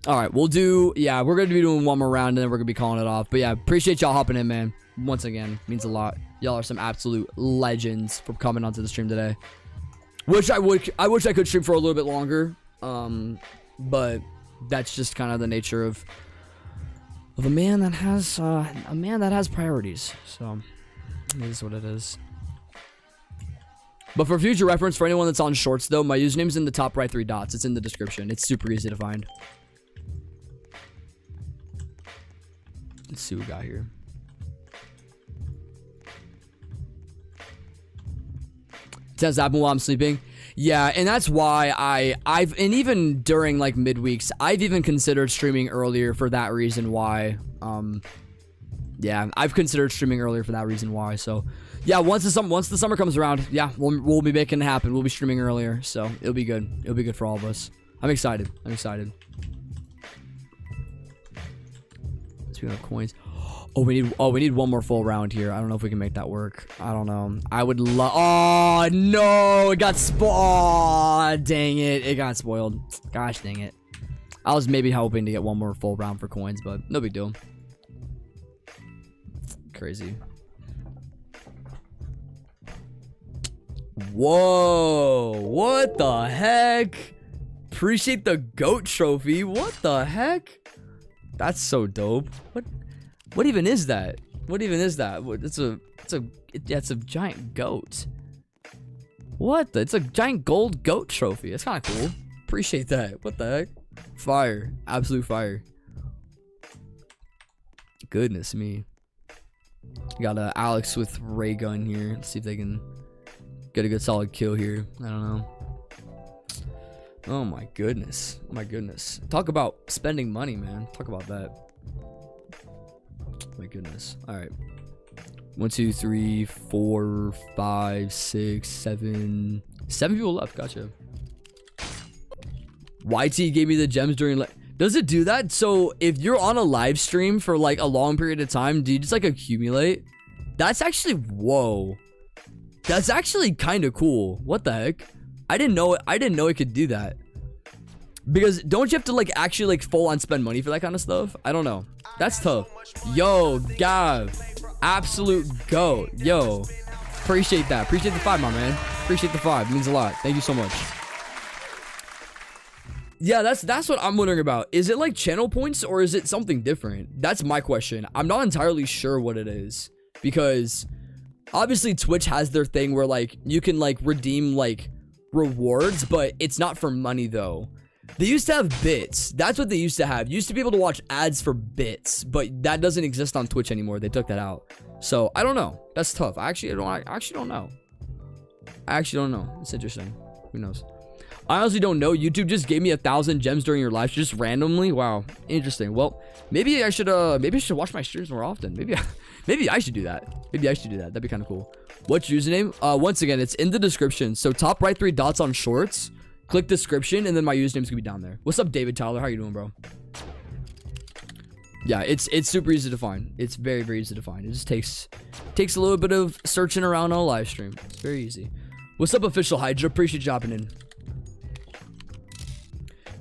All right, we'll do... Yeah, we're going to be doing one more round, and then we're going to be calling it off. But yeah, appreciate y'all hopping in, man. Once again, means a lot. Y'all are some absolute legends for coming onto the stream today. I wish I could stream for a little bit longer. But that's just kind of the nature of a man that has priorities. So it is what it is. But for future reference, for anyone that's on shorts though, my username's in the top right 3 dots. It's in the description. It's super easy to find. Let's see what we got here. It says happen while I'm sleeping. Yeah, and that's why and even during like midweeks, I've even considered streaming earlier for that reason why. Yeah, I've considered streaming earlier for that reason why. So yeah, once the summer comes around, yeah, we'll be making it happen. We'll be streaming earlier, so it'll be good. It'll be good for all of us. I'm excited. I'm excited. Speaking of coins, we need one more full round here. I don't know if we can make that work. I don't know. I would love... Oh, no. It got spoiled. Oh, dang it. It got spoiled. Gosh, dang it. I was maybe hoping to get one more full round for coins, but no big deal. Crazy. Whoa. What the heck? Appreciate the GOAT trophy. What the heck? That's so dope. What even is that? What even is that? It's a giant goat. What? It's a giant gold goat trophy. That's kind of cool. Appreciate that. What the heck? Fire. Absolute fire. Goodness me. Got Alex with ray gun here. Let's see if they can get a good solid kill here. I don't know. Oh my goodness. My goodness. Talk about spending money, man. Talk about that. My goodness. All right. 1, 2, 3, 4, 5, 6, 7. 7 people left. Gotcha. YT gave me the gems during... Does it do that? So if you're on a live stream for like a long period of time, do you just like accumulate? That's actually... Whoa. That's actually kind of cool. What the heck? I didn't know it could do that. Because don't you have to like actually like full on spend money for that kind of stuff? I don't know. That's tough. Yo, Gav. Absolute GOAT. Yo. Appreciate that. Appreciate the 5, my man. Appreciate the 5. It means a lot. Thank you so much. Yeah, that's what I'm wondering about. Is it like channel points or is it something different? That's my question. I'm not entirely sure what it is. Because obviously Twitch has their thing where like you can like redeem like rewards, but it's not for money though. They used to have bits. That's what they used to have. You used to be able to watch ads for bits, but that doesn't exist on Twitch anymore. They took that out. So I don't know. That's tough. I actually don't know. It's interesting. Who knows? I honestly don't know. YouTube just gave me 1,000 gems during your live just randomly. Wow, interesting. Well, maybe I should watch my streams more often. Maybe I should do that. That'd be kind of cool. What's your username? Once again, it's in the description. So top right 3 dots on shorts. Click description, and then my username's gonna be down there. What's up, David Tyler? How you doing, bro? Yeah, it's super easy to find. It's very, very easy to find. It just takes a little bit of searching around on a live stream. It's very easy. What's up, official Hydra? Appreciate you dropping in.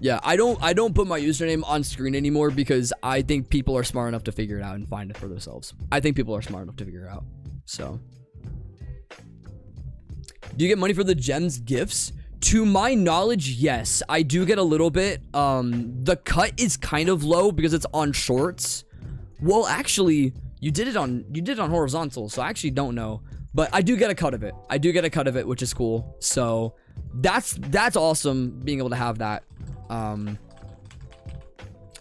Yeah, I don't put my username on screen anymore because I think people are smart enough to figure it out and find it for themselves. I think people are smart enough to figure it out. So, do you get money for the gems gifts? To my knowledge, yes, I do get a little bit. The cut is kind of low because it's on shorts. Well, actually, you did it on horizontal, so I actually don't know. But I do get a cut of it. Which is cool. So that's awesome being able to have that.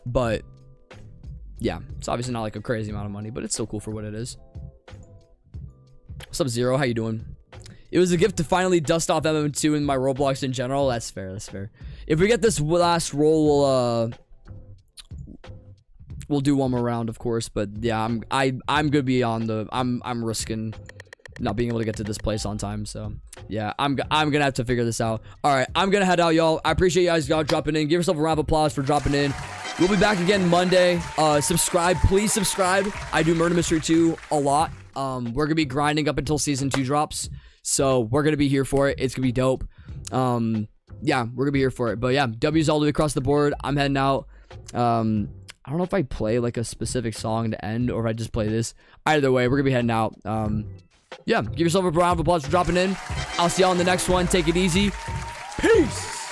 But yeah, it's obviously not like a crazy amount of money, but it's still cool for what it is. What's up, Zero? How you doing? It was a gift to finally dust off MM2 in my Roblox in general. That's fair. If we get this last roll, we'll do one more round, of course. But yeah, I'm gonna be on the. I'm risking not being able to get to this place on time. So yeah, I'm gonna have to figure this out. All right, I'm gonna head out, y'all. I appreciate you guys dropping in. Give yourself a round of applause for dropping in. We'll be back again Monday. Subscribe, please subscribe. I do Murder Mystery 2 a lot. We're gonna be grinding up until season 2 drops. So we're gonna be here for it. It's gonna be dope. Yeah, we're gonna be here for it. But yeah, W's all the way across the board. I'm heading out. I don't know if I play like a specific song to end or if I just play this. Either way, we're gonna be heading out. Yeah, give yourself a round of applause for dropping in. I'll see y'all in the next one. Take it easy. Peace.